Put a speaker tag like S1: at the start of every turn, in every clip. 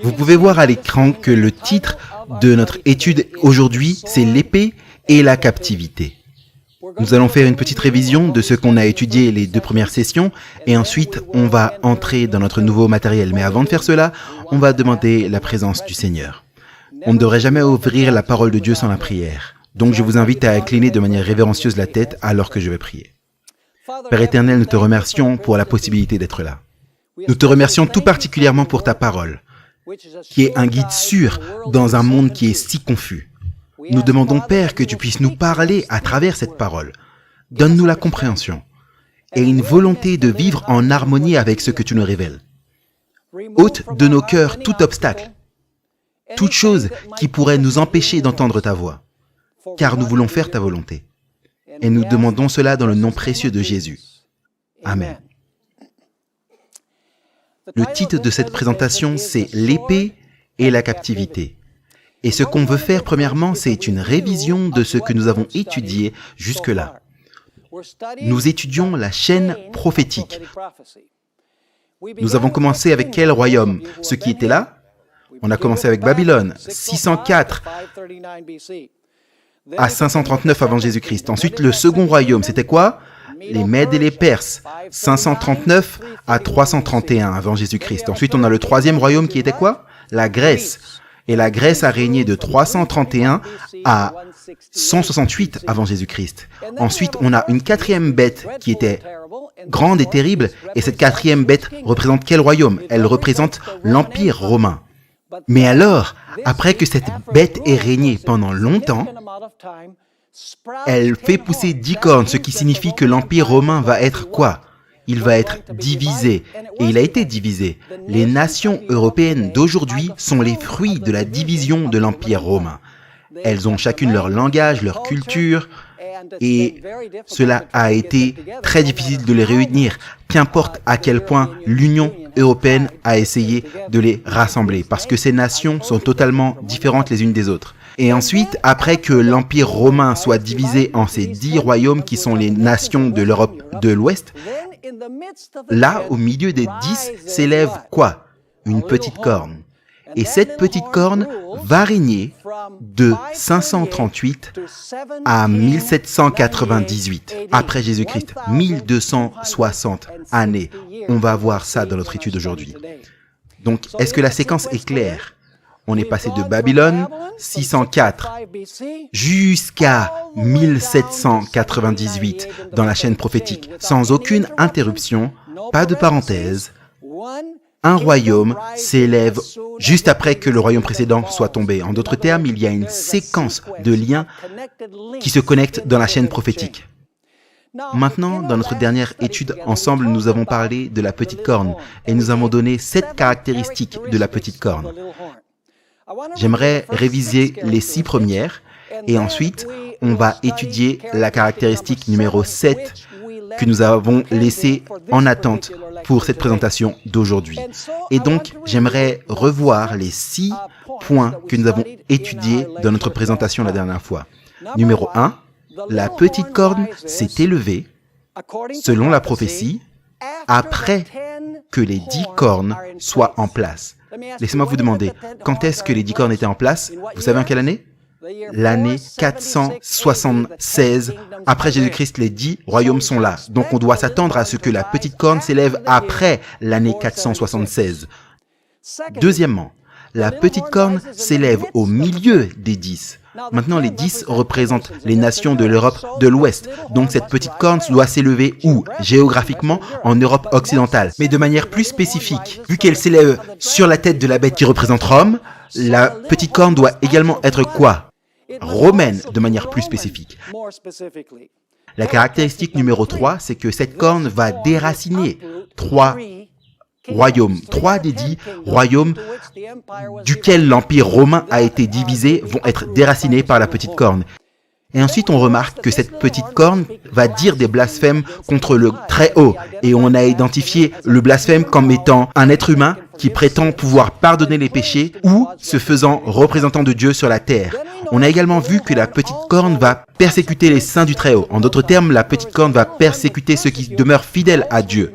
S1: Vous pouvez voir à l'écran que le titre de notre étude aujourd'hui, c'est l'épée et la captivité. Nous allons faire une petite révision de ce qu'on a étudié les 2 premières sessions et ensuite on va entrer dans notre nouveau matériel. Mais avant de faire cela, on va demander la présence du Seigneur. On ne devrait jamais ouvrir la parole de Dieu sans la prière. Donc je vous invite à incliner de manière révérencieuse la tête alors que je vais prier. Père éternel, nous te remercions pour la possibilité d'être là. Nous te remercions tout particulièrement pour ta parole, qui est un guide sûr dans un monde qui est si confus. Nous demandons, Père, que tu puisses nous parler à travers cette parole. Donne-nous la compréhension et une volonté de vivre en harmonie avec ce que tu nous révèles. Ôte de nos cœurs tout obstacle, toute chose qui pourrait nous empêcher d'entendre ta voix, car nous voulons faire ta volonté. Et nous demandons cela dans le nom précieux de Jésus. Amen. Le titre de cette présentation, c'est « L'épée et la captivité ». Et ce qu'on veut faire premièrement, c'est une révision de ce que nous avons étudié jusque-là. Nous étudions la chaîne prophétique. Nous avons commencé avec quel royaume? Ce qui était là? On a commencé avec Babylone, 604 à 539 avant Jésus-Christ. Ensuite, le second royaume, c'était quoi? Les Mèdes et les Perses, 539 à 331 avant Jésus-Christ. Ensuite, on a le troisième royaume qui était quoi? La Grèce. Et la Grèce a régné de 331 à 168 avant Jésus-Christ. Ensuite, on a une quatrième bête qui était grande et terrible. Et cette quatrième bête représente quel royaume? Elle représente l'Empire romain. Mais alors, après que cette bête ait régné pendant longtemps, elle fait pousser 10 cornes, ce qui signifie que l'Empire romain va être quoi? Il va être divisé. Et il a été divisé. Les nations européennes d'aujourd'hui sont les fruits de la division de l'Empire romain. Elles ont chacune leur langage, leur culture, et cela a été très difficile de les réunir, qu'importe à quel point l'Union européenne a essayé de les rassembler, parce que ces nations sont totalement différentes les unes des autres. Et ensuite, après que l'Empire romain soit divisé en ces 10 royaumes qui sont les nations de l'Europe de l'Ouest, là, au milieu des 10, s'élève quoi? Une petite corne. Et cette petite corne va régner de 538 à 1798, après Jésus-Christ, 1260 années. On va voir ça dans notre étude aujourd'hui. Donc, est-ce que la séquence est claire? On est passé de Babylone, 604, jusqu'à 1798 dans la chaîne prophétique, sans aucune interruption, pas de parenthèse. Un royaume s'élève juste après que le royaume précédent soit tombé. En d'autres termes, il y a une séquence de liens qui se connectent dans la chaîne prophétique. Maintenant, dans notre dernière étude ensemble, nous avons parlé de la petite corne et nous avons donné 7 caractéristiques de la petite corne. J'aimerais réviser les 6 premières et ensuite, on va étudier la caractéristique numéro 7 que nous avons laissée en attente pour cette présentation d'aujourd'hui. Et donc, j'aimerais revoir les 6 points que nous avons étudiés dans notre présentation la dernière fois. Numéro 1, la petite corne s'est élevée, selon la prophétie, après que les 10 cornes soient en place. Laissez-moi vous demander, quand est-ce que les 10 cornes étaient en place? Vous savez en quelle année? L'année 476. Après Jésus-Christ, les 10 royaumes sont là. Donc on doit s'attendre à ce que la petite corne s'élève après l'année 476. Deuxièmement, la petite corne s'élève au milieu des 10. Maintenant, les 10 représentent les nations de l'Europe de l'Ouest. Donc cette petite corne doit s'élever où? Géographiquement, en Europe occidentale. Mais de manière plus spécifique, vu qu'elle s'élève sur la tête de la bête qui représente Rome, la petite corne doit également être quoi? Romaine, de manière plus spécifique. La caractéristique numéro 3, c'est que cette corne va déraciner 3 royaumes. 3 des 10 royaumes duquel l'Empire romain a été divisé vont être déracinés par la petite corne. Et ensuite, on remarque que cette petite corne va dire des blasphèmes contre le Très-Haut. Et on a identifié le blasphème comme étant un être humain qui prétend pouvoir pardonner les péchés ou se faisant représentant de Dieu sur la terre. On a également vu que la petite corne va persécuter les saints du Très-Haut. En d'autres termes, la petite corne va persécuter ceux qui demeurent fidèles à Dieu.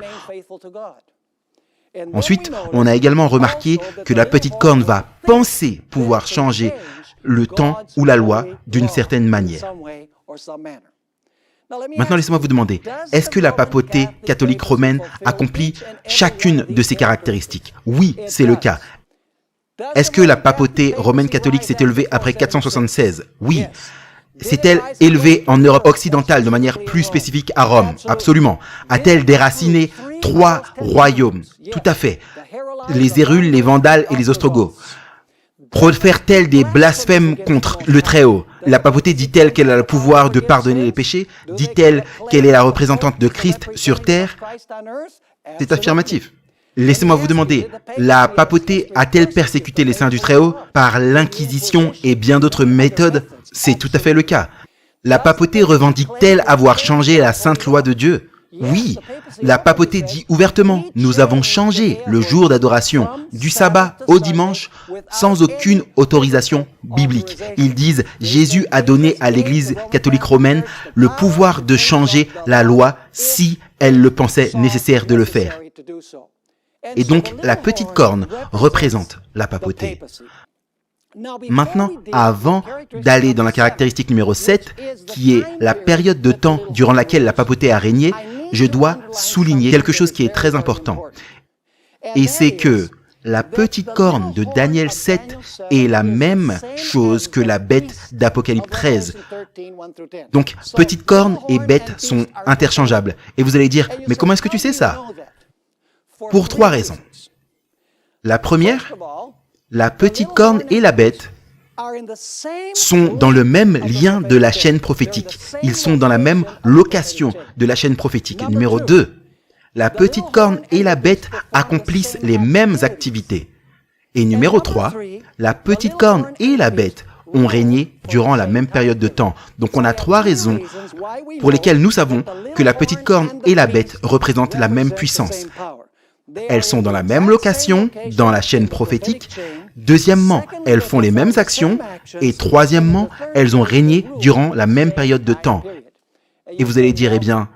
S1: Ensuite, on a également remarqué que la petite corne va penser pouvoir changer le temps ou la loi d'une certaine manière. Maintenant, laissez-moi vous demander, est-ce que la papauté catholique romaine accomplit chacune de ces caractéristiques? Oui, c'est le cas. Est-ce que la papauté romaine catholique s'est élevée après 476? Oui. S'est-elle élevée en Europe occidentale de manière plus spécifique à Rome? Absolument. A-t-elle déraciné 3 royaumes? Tout à fait. Les Hérules, les Vandales et les Ostrogoths. Profère-t-elle des blasphèmes contre le Très-Haut? La papauté dit-elle qu'elle a le pouvoir de pardonner les péchés? Dit-elle qu'elle est la représentante de Christ sur terre? C'est affirmatif. Laissez-moi vous demander, la papauté a-t-elle persécuté les saints du Très-Haut par l'Inquisition et bien d'autres méthodes? C'est tout à fait le cas. La papauté revendique-t-elle avoir changé la sainte loi de Dieu? Oui, la papauté dit ouvertement, nous avons changé le jour d'adoration du sabbat au dimanche sans aucune autorisation biblique. Ils disent, Jésus a donné à l'Église catholique romaine le pouvoir de changer la loi si elle le pensait nécessaire de le faire. Et donc, la petite corne représente la papauté. Maintenant, avant d'aller dans la caractéristique numéro 7, qui est la période de temps durant laquelle la papauté a régné, je dois souligner quelque chose qui est très important. Et c'est que la petite corne de Daniel 7 est la même chose que la bête d'Apocalypse 13. Donc, petite corne et bête sont interchangeables. Et vous allez dire, mais comment est-ce que tu sais ça? Pour 3 raisons. La première, la petite corne et la bête sont dans le même lien de la chaîne prophétique. Ils sont dans la même location de la chaîne prophétique. Numéro 2, la petite corne et la bête accomplissent les mêmes activités. Et numéro 3, la petite corne et la bête ont régné durant la même période de temps. Donc on a 3 raisons pour lesquelles nous savons que la petite corne et la bête représentent la même puissance. Elles sont dans la même location, dans la chaîne prophétique. Deuxièmement, elles font les mêmes actions. Et troisièmement, elles ont régné durant la même période de temps. Et vous allez dire, eh bien,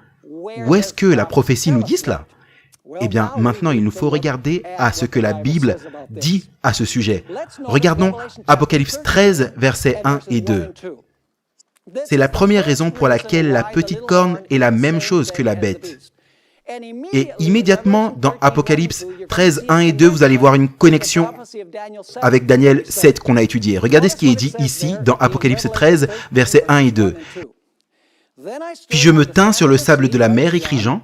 S1: où est-ce que la prophétie nous dit cela? Eh bien, maintenant, il nous faut regarder à ce que la Bible dit à ce sujet. Regardons Apocalypse 13, versets 1 et 2. C'est la première raison pour laquelle la petite corne est la même chose que la bête. Et immédiatement, dans Apocalypse 13, 1 et 2, vous allez voir une connexion avec Daniel 7 qu'on a étudié. Regardez ce qui est dit ici, dans Apocalypse 13, versets 1 et 2. « Puis je me tins sur le sable de la mer, écrit Jean,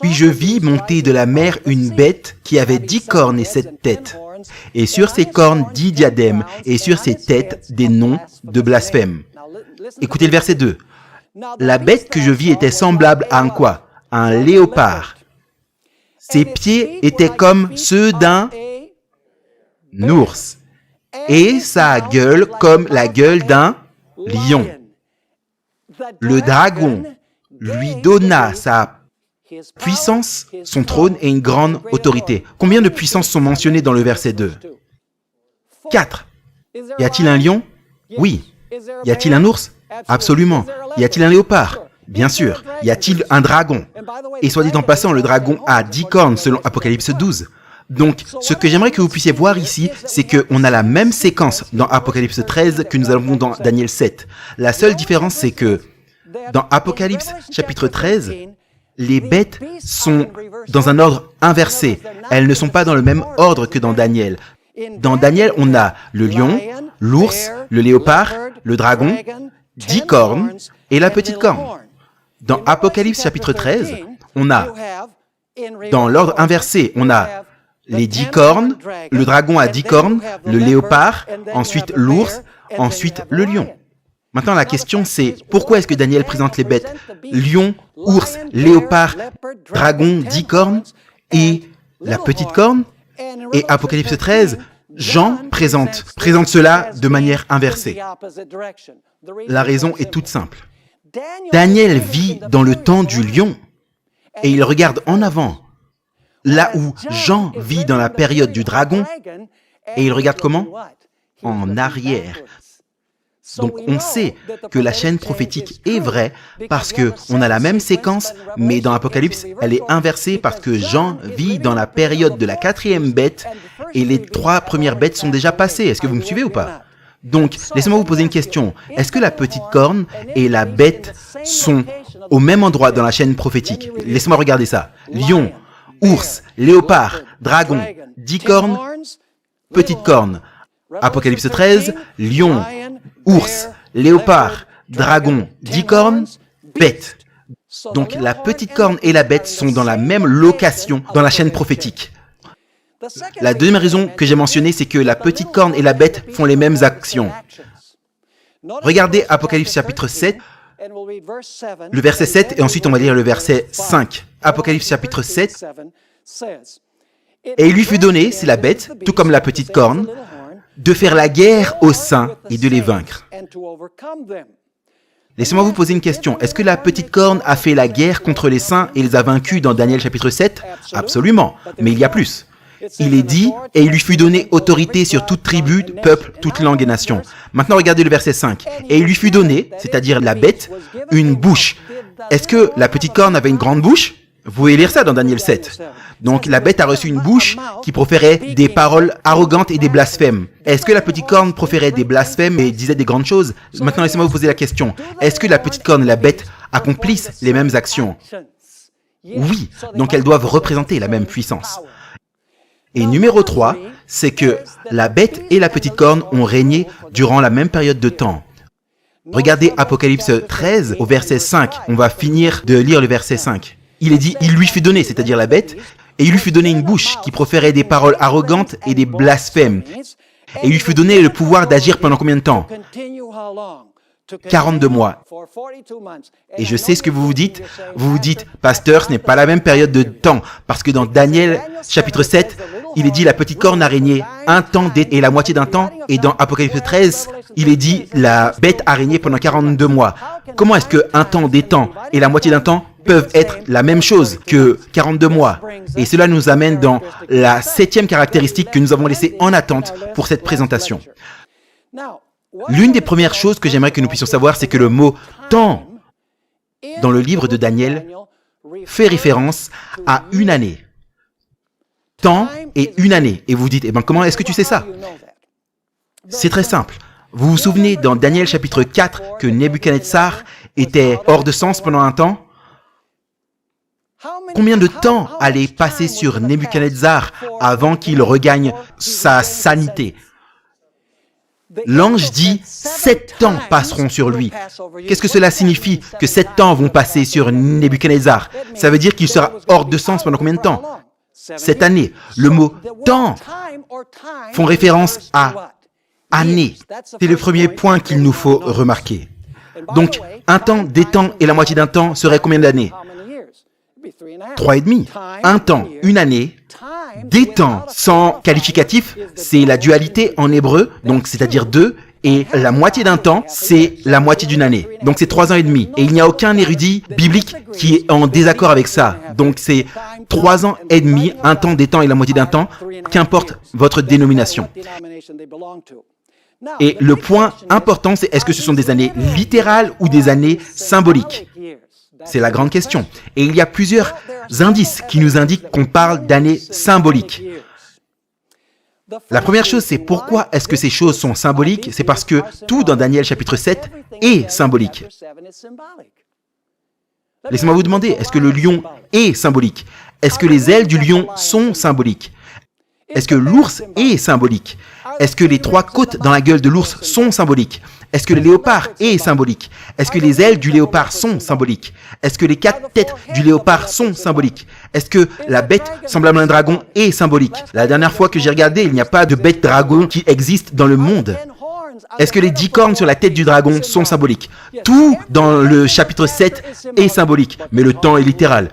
S1: puis je vis monter de la mer une bête qui avait 10 cornes et 7 têtes, et sur ses cornes 10 diadèmes, et sur ses têtes des noms de blasphème. » Écoutez le verset 2. « La bête que je vis était semblable à un quoi? Un léopard. Ses pieds étaient comme ceux d'un ours, et sa gueule comme la gueule d'un lion. Le dragon lui donna sa puissance, son trône et une grande autorité. » Combien de puissances sont mentionnées dans le verset 2? 4. Y a-t-il un lion? Oui. Y a-t-il un ours? Absolument. Y a-t-il un léopard? Bien sûr. Y a-t-il un dragon? Et soit dit en passant, le dragon a 10 cornes selon Apocalypse 12. Donc, ce que j'aimerais que vous puissiez voir ici, c'est qu'on a la même séquence dans Apocalypse 13 que nous avons dans Daniel 7. La seule différence, c'est que dans Apocalypse chapitre 13, les bêtes sont dans un ordre inversé. Elles ne sont pas dans le même ordre que dans Daniel. Dans Daniel, on a le lion, l'ours, le léopard, le dragon, 10 cornes et la petite corne. Dans Apocalypse chapitre 13, on a, dans l'ordre inversé, on a les 10 cornes, le dragon a 10 cornes, le léopard, ensuite l'ours, ensuite le lion. Maintenant, la question c'est, pourquoi est-ce que Daniel présente les bêtes? Lion, ours, léopard, dragon, 10 cornes et la petite corne? Et Apocalypse 13, Jean présente cela de manière inversée. La raison est toute simple. Daniel vit dans le temps du lion et il regarde en avant, là où Jean vit dans la période du dragon, et il regarde comment? En arrière. Donc on sait que la chaîne prophétique est vraie parce que on a la même séquence, mais dans Apocalypse, elle est inversée parce que Jean vit dans la période de la 4e bête et les 3 premières bêtes sont déjà passées. Est-ce que vous me suivez ou pas? Donc, laissez-moi vous poser une question. Est-ce que la petite corne et la bête sont au même endroit dans la chaîne prophétique? Laissez-moi regarder ça. Lion, ours, léopard, dragon, 10 cornes, petite corne. Apocalypse 13, lion, ours, léopard, dragon, 10 cornes, bête. Donc la petite corne et la bête sont dans la même location dans la chaîne prophétique. La deuxième raison que j'ai mentionnée, c'est que la petite corne et la bête font les mêmes actions. Regardez Apocalypse chapitre 7, le verset 7, et ensuite on va lire le verset 5. Apocalypse chapitre 7. Et il lui fut donné, c'est la bête, tout comme la petite corne, de faire la guerre aux saints et de les vaincre. Laissez-moi vous poser une question. Est-ce que la petite corne a fait la guerre contre les saints et les a vaincus dans Daniel chapitre 7? Absolument, mais il y a plus. Il est dit, et il lui fut donné autorité sur toute tribu, peuple, toute langue et nation. Maintenant, regardez le verset 5. Et il lui fut donné, c'est-à-dire la bête, une bouche. Est-ce que la petite corne avait une grande bouche? Vous pouvez lire ça dans Daniel 7. Donc, la bête a reçu une bouche qui proférait des paroles arrogantes et des blasphèmes. Est-ce que la petite corne proférait des blasphèmes et disait des grandes choses? Maintenant, laissez-moi vous poser la question. Est-ce que la petite corne et la bête accomplissent les mêmes actions? Oui, donc elles doivent représenter la même puissance. Et numéro 3, c'est que la bête et la petite corne ont régné durant la même période de temps. Regardez Apocalypse 13 au verset 5. On va finir de lire le verset 5. Il est dit, il lui fut donné, c'est-à-dire la bête, et il lui fut donné une bouche qui proférait des paroles arrogantes et des blasphèmes. Et il lui fut donné le pouvoir d'agir pendant combien de temps? 42 mois. Et je sais ce que vous vous dites. Vous vous dites, pasteur, ce n'est pas la même période de temps. Parce que dans Daniel, chapitre 7, il est dit, la petite corne a régné un temps et la moitié d'un temps. Et dans Apocalypse 13, il est dit, la bête a régné pendant 42 mois. Comment est-ce que un temps, des temps et la moitié d'un temps peuvent être la même chose que 42 mois? Et cela nous amène dans la 7e caractéristique que nous avons laissée en attente pour cette présentation. L'une des premières choses que j'aimerais que nous puissions savoir, c'est que le mot « temps » dans le livre de Daniel fait référence à une année. Temps et une année. Et vous vous dites, comment est-ce que tu sais ça? C'est très simple. Vous vous souvenez dans Daniel chapitre 4 que Nebuchadnezzar était hors de sens pendant un temps? Combien de temps allait passer sur Nebuchadnezzar avant qu'il regagne sa sanité? L'ange dit, 7 ans passeront sur lui. Qu'est-ce que cela signifie que 7 ans vont passer sur Nebuchadnezzar? Ça veut dire qu'il sera hors de sens pendant combien de temps? 7 années. Le mot « temps » font référence à « année ». C'est le premier point qu'il nous faut remarquer. Donc, un temps, des temps et la moitié d'un temps serait combien d'années? 3,5. Un temps, une année. Des temps sans qualificatif, c'est la dualité en hébreu, donc c'est-à-dire 2, et la moitié d'un temps, c'est la moitié d'une année. Donc c'est 3 ans et demi. Et il n'y a aucun érudit biblique qui est en désaccord avec ça. Donc c'est 3 ans et demi, un temps, des temps et la moitié d'un temps, qu'importe votre dénomination. Et le point important, c'est est-ce que ce sont des années littérales ou des années symboliques? C'est la grande question. Et il y a plusieurs indices qui nous indiquent qu'on parle d'années symboliques. La première chose, c'est pourquoi est-ce que ces choses sont symboliques? C'est parce que tout dans Daniel chapitre 7 est symbolique. Laissez-moi vous demander, est-ce que le lion est symbolique? Est-ce que les ailes du lion sont symboliques? Est-ce que l'ours est symbolique? Est-ce que les 3 côtes dans la gueule de l'ours sont symboliques? Est-ce que le léopard est symbolique? Est-ce que les ailes du léopard sont symboliques? Est-ce que les 4 têtes du léopard sont symboliques? Est-ce que la bête semblable à un dragon est symbolique? La dernière fois que j'ai regardé, il n'y a pas de bête dragon qui existe dans le monde. Est-ce que les 10 cornes sur la tête du dragon sont symboliques? Tout dans le chapitre 7 est symbolique, mais le temps est littéral.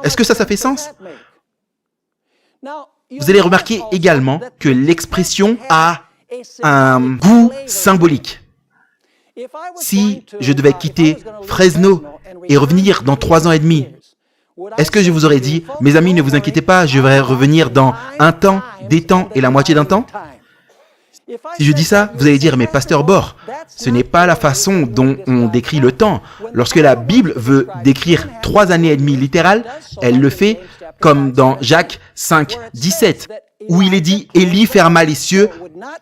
S1: Est-ce que ça fait sens? Vous allez remarquer également que l'expression a un goût symbolique. Si je devais quitter Fresno et revenir dans 3 ans et demi, est-ce que je vous aurais dit, mes amis, ne vous inquiétez pas, je vais revenir dans un temps, des temps et la moitié d'un temps? Si je dis ça, vous allez dire, mais Pasteur Bor, ce n'est pas la façon dont on décrit le temps. Lorsque la Bible veut décrire 3 années et demie littérales, elle le fait comme dans Jacques 5, 17, où il est dit, Élie ferma les cieux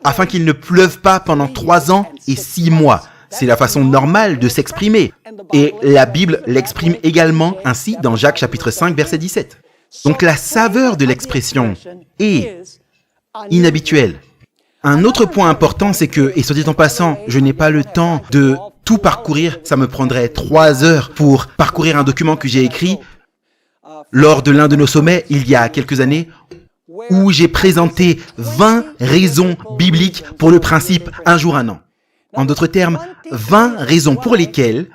S1: afin qu'il ne pleuve pas pendant 3 ans et 6 mois. C'est la façon normale de s'exprimer. Et la Bible l'exprime également ainsi dans Jacques chapitre 5, verset 17. Donc la saveur de l'expression est inhabituelle. Un autre point important, c'est que, et soit dit en passant, je n'ai pas le temps de tout parcourir, ça me prendrait 3 heures pour parcourir un document que j'ai écrit lors de l'un de nos sommets, il y a quelques années, où j'ai présenté 20 raisons bibliques pour le principe un jour, un an. En d'autres termes, 20 raisons pour lesquelles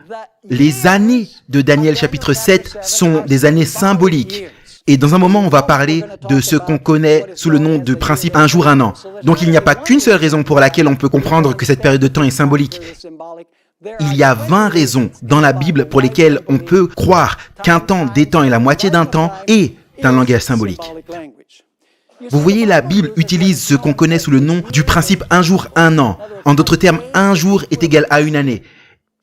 S1: les années de Daniel chapitre 7 sont des années symboliques. Et dans un moment, on va parler de ce qu'on connaît sous le nom de principe un jour, un an. Donc il n'y a pas qu'une seule raison pour laquelle on peut comprendre que cette période de temps est symbolique. Il y a 20 raisons dans la Bible pour lesquelles on peut croire qu'un temps, des temps et la moitié d'un temps est un langage symbolique. Vous voyez, la Bible utilise ce qu'on connaît sous le nom du principe un jour, un an. En d'autres termes, un jour est égal à une année.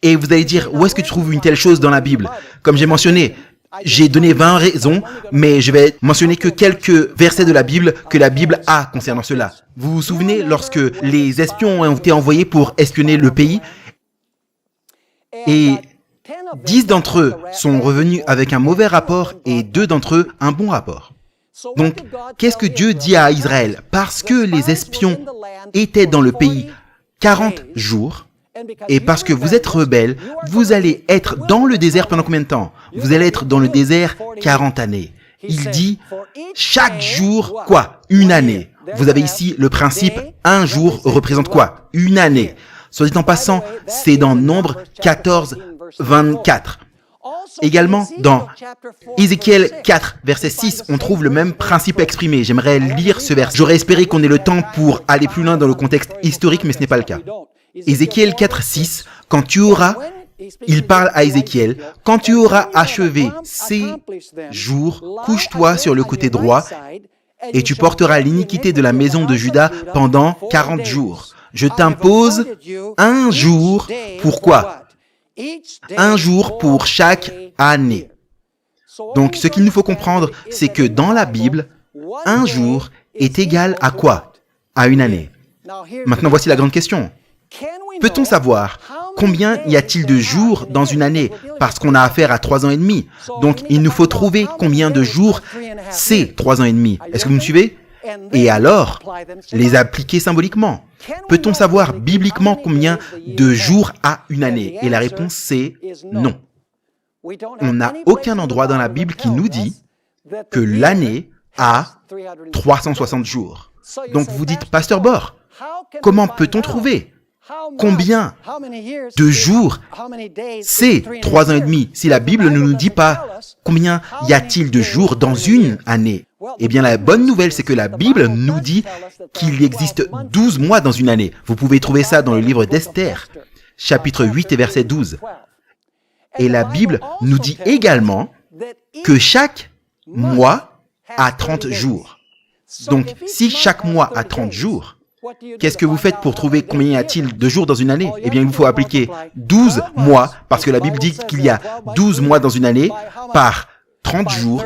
S1: Et vous allez dire, où est-ce que tu trouves une telle chose dans la Bible? Comme j'ai mentionné, j'ai donné 20 raisons, mais je vais mentionner que quelques versets de la Bible que la Bible a concernant cela. Vous vous souvenez lorsque les espions ont été envoyés pour espionner le pays et 10 d'entre eux sont revenus avec un mauvais rapport et 2 d'entre eux un bon rapport. Donc, qu'est-ce que Dieu dit à Israël? Parce que les espions étaient dans le pays 40 jours, et parce que vous êtes rebelles, vous allez être dans le désert pendant combien de temps? Vous allez être dans le désert 40 années. Il dit, chaque jour, quoi? Une année. Vous avez ici le principe, un jour représente quoi? Une année. Soit dit en passant, c'est dans Nombre 14, 24. Également, dans Ézéchiel 4, verset 6, on trouve le même principe exprimé. J'aimerais lire ce verset. J'aurais espéré qu'on ait le temps pour aller plus loin dans le contexte historique, mais ce n'est pas le cas. Ézéchiel 4, 6, quand tu auras, il parle à Ézéchiel, quand tu auras achevé ces jours, couche-toi sur le côté droit et tu porteras l'iniquité de la maison de Juda pendant 40 jours. Je t'impose un jour, pourquoi? Un jour pour chaque année. Donc, ce qu'il nous faut comprendre, c'est que dans la Bible, un jour est égal à quoi? À une année. Maintenant, voici la grande question. Peut-on savoir combien y a-t-il de jours dans une année? Parce qu'on a affaire à 3 ans et demi. Donc, il nous faut trouver combien de jours c'est 3 ans et demi. Est-ce que vous me suivez? Et alors, les appliquer symboliquement. Peut-on savoir bibliquement combien de jours a une année? Et la réponse c'est non. On n'a aucun endroit dans la Bible qui nous dit que l'année a 360 jours. Donc vous dites, Pasteur Bor, comment peut-on trouver combien de jours c'est 3 ans et demi si la Bible ne nous dit pas combien y a-t-il de jours dans une année? Eh bien, la bonne nouvelle, c'est que la Bible nous dit qu'il existe 12 mois dans une année. Vous pouvez trouver ça dans le livre d'Esther, chapitre 8 et verset 12. Et la Bible nous dit également que chaque mois a 30 jours. Donc, si chaque mois a 30 jours, qu'est-ce que vous faites pour trouver combien y a-t-il de jours dans une année? Eh bien, il vous faut appliquer 12 mois, parce que la Bible dit qu'il y a 12 mois dans une année, par 30 jours.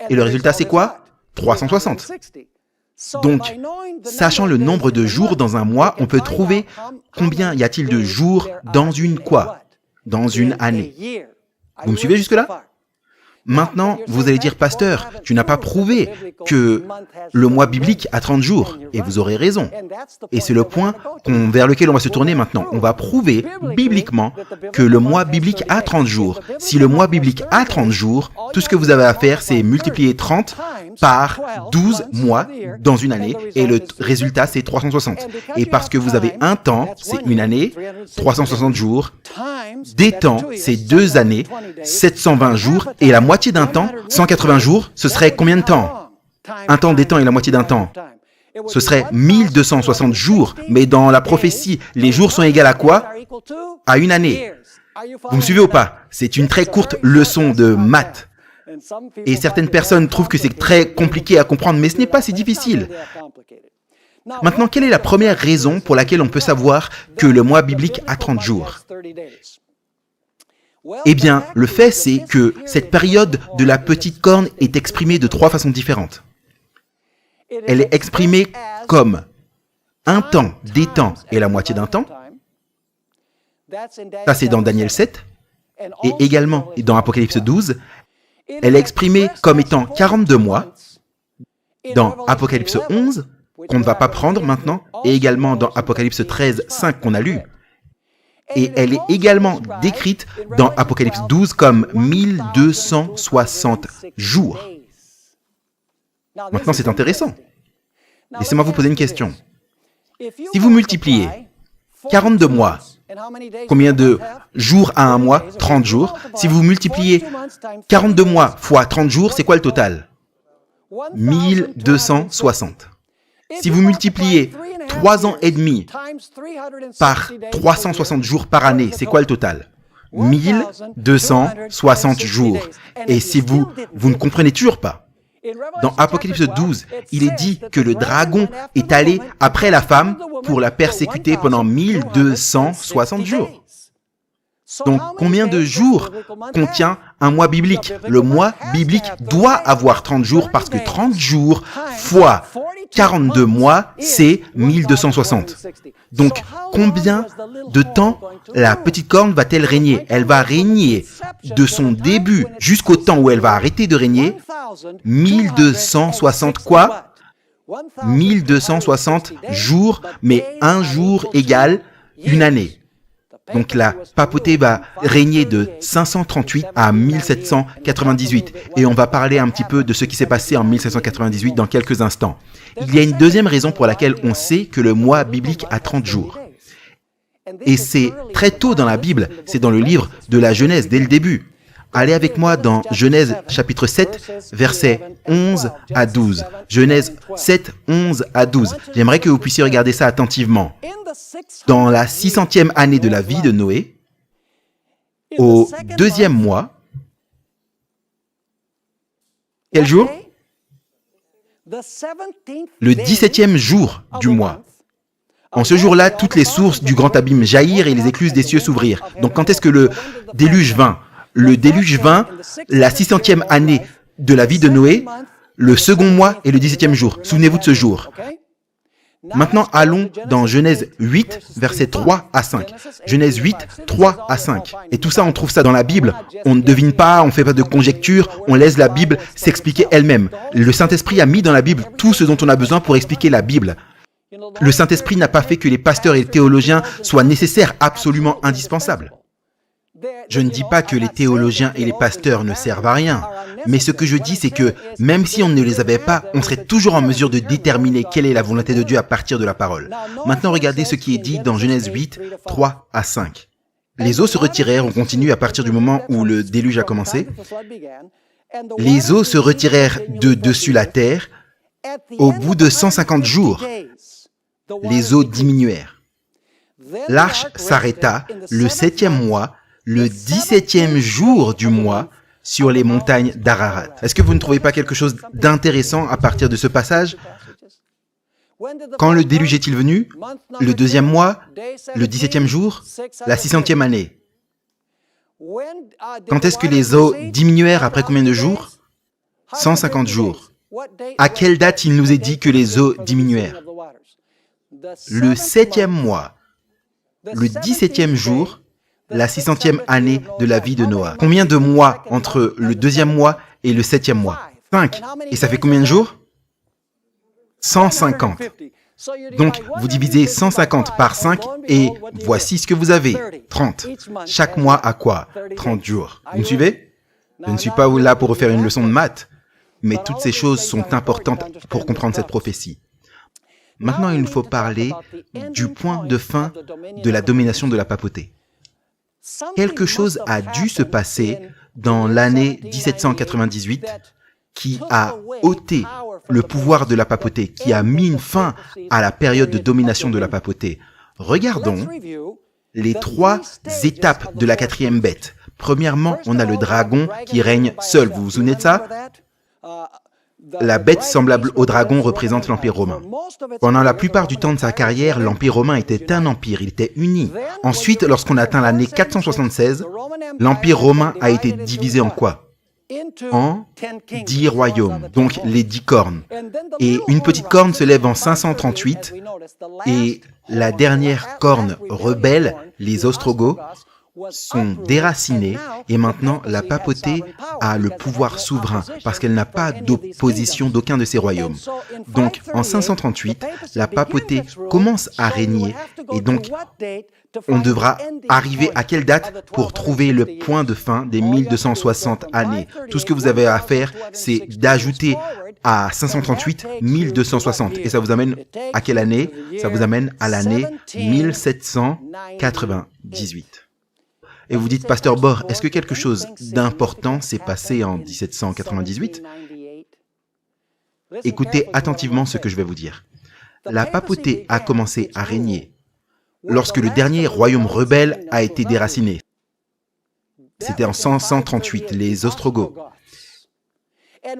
S1: Et le résultat, c'est quoi? 360. Donc, sachant le nombre de jours dans un mois, on peut trouver combien y a-t-il de jours dans une quoi? Dans une année. Vous me suivez jusque-là? Maintenant, vous allez dire, Pasteur, tu n'as pas prouvé que le mois biblique a 30 jours. Et vous aurez raison. Et c'est le point vers lequel on va se tourner maintenant. On va prouver bibliquement que le mois biblique a 30 jours. Si le mois biblique a 30 jours, tout ce que vous avez à faire, c'est multiplier 30 par 12 mois dans une année. Et le résultat, c'est 360. Et parce que vous avez un temps, c'est une année, 360 jours. Des temps, c'est 2 années, 720 jours. Et la moitié d'un temps, 180 jours, ce serait combien de temps? Un temps, des temps et la moitié d'un temps. Ce serait 1260 jours. Mais dans la prophétie, les jours sont égaux à quoi? À une année. Vous me suivez ou pas? C'est une très courte leçon de maths. Et certaines personnes trouvent que c'est très compliqué à comprendre, mais ce n'est pas si difficile. Maintenant, quelle est la première raison pour laquelle on peut savoir que le mois biblique a 30 jours? Eh bien, le fait, c'est que cette période de la petite corne est exprimée de 3 façons différentes. Elle est exprimée comme un temps, des temps et la moitié d'un temps. Ça, c'est dans Daniel 7. Et également dans Apocalypse 12. Elle est exprimée comme étant 42 mois dans Apocalypse 11, qu'on ne va pas prendre maintenant, et également dans Apocalypse 13, 5 qu'on a lu. Et elle est également décrite dans Apocalypse 12 comme 1260 jours. Maintenant, c'est intéressant. Laissez-moi vous poser une question. Si vous multipliez 42 mois, combien de jours à un mois? 30 jours. Si vous multipliez 42 mois fois 30 jours, c'est quoi le total? 1260. Si vous multipliez 3 ans et demi par 360 jours par année, c'est quoi le total? 1260 jours. Et si vous ne comprenez toujours pas, dans Apocalypse 12, il est dit que le dragon est allé après la femme pour la persécuter pendant 1260 jours. Donc, combien de jours contient un mois biblique? Le mois biblique doit avoir 30 jours parce que 30 jours fois 42 mois, c'est 1260. Donc, combien de temps la petite corne va-t-elle régner? Elle va régner de son début jusqu'au temps où elle va arrêter de régner. 1260 quoi? 1260 jours, mais un jour égale une année. Donc la papauté va régner de 538 à 1798. Et on va parler un petit peu de ce qui s'est passé en 1798 dans quelques instants. Il y a une deuxième raison pour laquelle on sait que le mois biblique a 30 jours. Et c'est très tôt dans la Bible, c'est dans le livre de la Genèse, dès le début. Allez avec moi dans Genèse chapitre 7, versets 11 à 12. Genèse 7, 11 à 12. J'aimerais que vous puissiez regarder ça attentivement. Dans la 600e année de la vie de Noé, au 2e mois, quel jour? Le 17e jour du mois. En ce jour-là, toutes les sources du grand abîme jaillirent et les écluses des cieux s'ouvrirent. Donc quand est-ce que le déluge vint? Le déluge vint la 600e année de la vie de Noé, le second mois et le 17e jour. Souvenez-vous de ce jour. Maintenant, allons dans Genèse 8, versets 3 à 5. Genèse 8, 3 à 5. Et tout ça, on trouve ça dans la Bible. On ne devine pas, on ne fait pas de conjecture, on laisse la Bible s'expliquer elle-même. Le Saint-Esprit a mis dans la Bible tout ce dont on a besoin pour expliquer la Bible. Le Saint-Esprit n'a pas fait que les pasteurs et les théologiens soient nécessaires, absolument indispensables. Je ne dis pas que les théologiens et les pasteurs ne servent à rien, mais ce que je dis, c'est que même si on ne les avait pas, on serait toujours en mesure de déterminer quelle est la volonté de Dieu à partir de la parole. Maintenant, regardez ce qui est dit dans Genèse 8, 3 à 5. Les eaux se retirèrent, on continue à partir du moment où le déluge a commencé. Les eaux se retirèrent de dessus la terre. Au bout de 150 jours, les eaux diminuèrent. L'arche s'arrêta le 7e mois, le 17e jour du mois, sur les montagnes d'Ararat. Est-ce que vous ne trouvez pas quelque chose d'intéressant à partir de ce passage? Quand le déluge est-il venu? Le 2e mois, le 17e jour, la 600e année. Quand est-ce que les eaux diminuèrent après combien de jours? 150 jours. À quelle date il nous est dit que les eaux diminuèrent? Le 7e mois, le 17e jour, la 600e année de la vie de Noah. Combien de mois entre le 2e mois et le 7e mois? 5. Et ça fait combien de jours? 150. Donc, vous divisez 150 par 5 et voici ce que vous avez. 30. Chaque mois a quoi? 30 jours. Vous me suivez? Je ne suis pas là pour refaire une leçon de maths, mais toutes ces choses sont importantes pour comprendre cette prophétie. Maintenant, il nous faut parler du point de fin de la domination de la papauté. Quelque chose a dû se passer dans l'année 1798 qui a ôté le pouvoir de la papauté, qui a mis une fin à la période de domination de la papauté. Regardons les 3 étapes de la 4e bête. Premièrement, on a le dragon qui règne seul. Vous vous souvenez de ça? La bête semblable au dragon représente l'Empire romain. Pendant la plupart du temps de sa carrière, l'Empire romain était un empire, il était uni. Ensuite, lorsqu'on atteint l'année 476, l'Empire romain a été divisé en quoi? En 10 royaumes, donc les 10 cornes. Et une petite corne se lève en 538, et la dernière corne rebelle, les Ostrogoths, sont déracinés, et maintenant la papauté a le pouvoir souverain parce qu'elle n'a pas d'opposition d'aucun de ces royaumes. Donc en 538, la papauté commence à régner, et donc on devra arriver à quelle date pour trouver le point de fin des 1260 années? Tout ce que vous avez à faire, c'est d'ajouter à 538 1260. Et ça vous amène à quelle année? Ça vous amène à l'année 1798. Et vous dites, Pasteur Bor, est-ce que quelque chose d'important s'est passé en 1798? Écoutez attentivement ce que je vais vous dire. La papauté a commencé à régner lorsque le dernier royaume rebelle a été déraciné. C'était en 538, les Ostrogoths.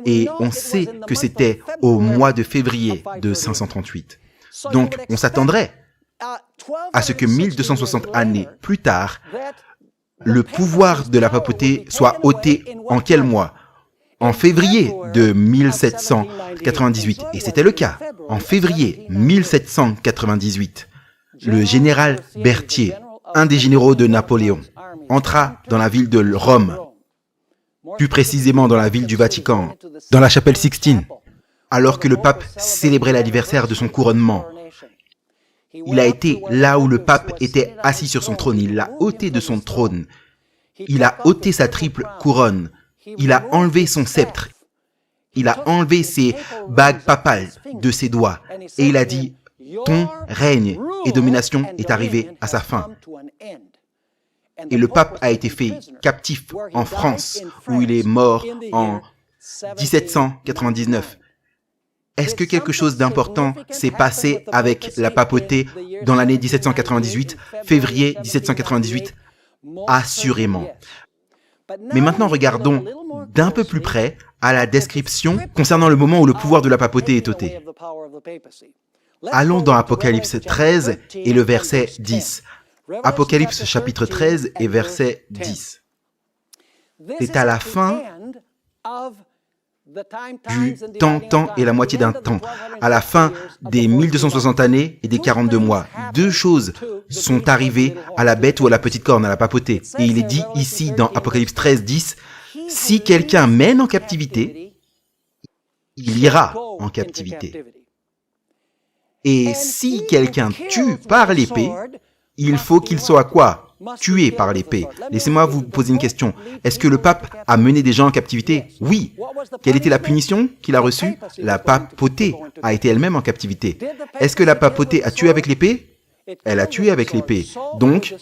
S1: Et on sait que c'était au mois de février de 538. Donc, on s'attendrait à ce que 1260 années plus tard, le pouvoir de la papauté soit ôté en quel mois? En février de 1798. Et c'était le cas. En février 1798, le général Berthier, un des généraux de Napoléon, entra dans la ville de Rome, plus précisément dans la ville du Vatican, dans la chapelle Sixtine, alors que le pape célébrait l'anniversaire de son couronnement. Il a été là où le pape était assis sur son trône. Il l'a ôté de son trône. Il a ôté sa triple couronne. Il a enlevé son sceptre. Il a enlevé ses bagues papales de ses doigts. Et il a dit, ton règne et domination est arrivé à sa fin. Et le pape a été fait captif en France, où il est mort en 1799. Est-ce que quelque chose d'important s'est passé avec la papauté dans l'année 1798, février 1798? Assurément. Mais maintenant, regardons d'un peu plus près à la description concernant le moment où le pouvoir de la papauté est ôté. Allons dans Apocalypse 13 et le verset 10. Apocalypse chapitre 13 et verset 10. C'est à la fin du temps et la moitié d'un temps, à la fin des 1260 années et des 42 mois. Deux choses sont arrivées à la bête ou à la petite corne, à la papauté. Et il est dit ici dans Apocalypse 13, 10, « Si quelqu'un mène en captivité, il ira en captivité. Et si quelqu'un tue par l'épée, il faut qu'il soit quoi? Tué par l'épée. » Laissez-moi vous poser une question. Est-ce que le pape a mené des gens en captivité? Oui. Quelle était la punition qu'il a reçue? La papauté a été elle-même en captivité. Est-ce que la papauté a tué avec l'épée? Elle a tué avec l'épée. Donc,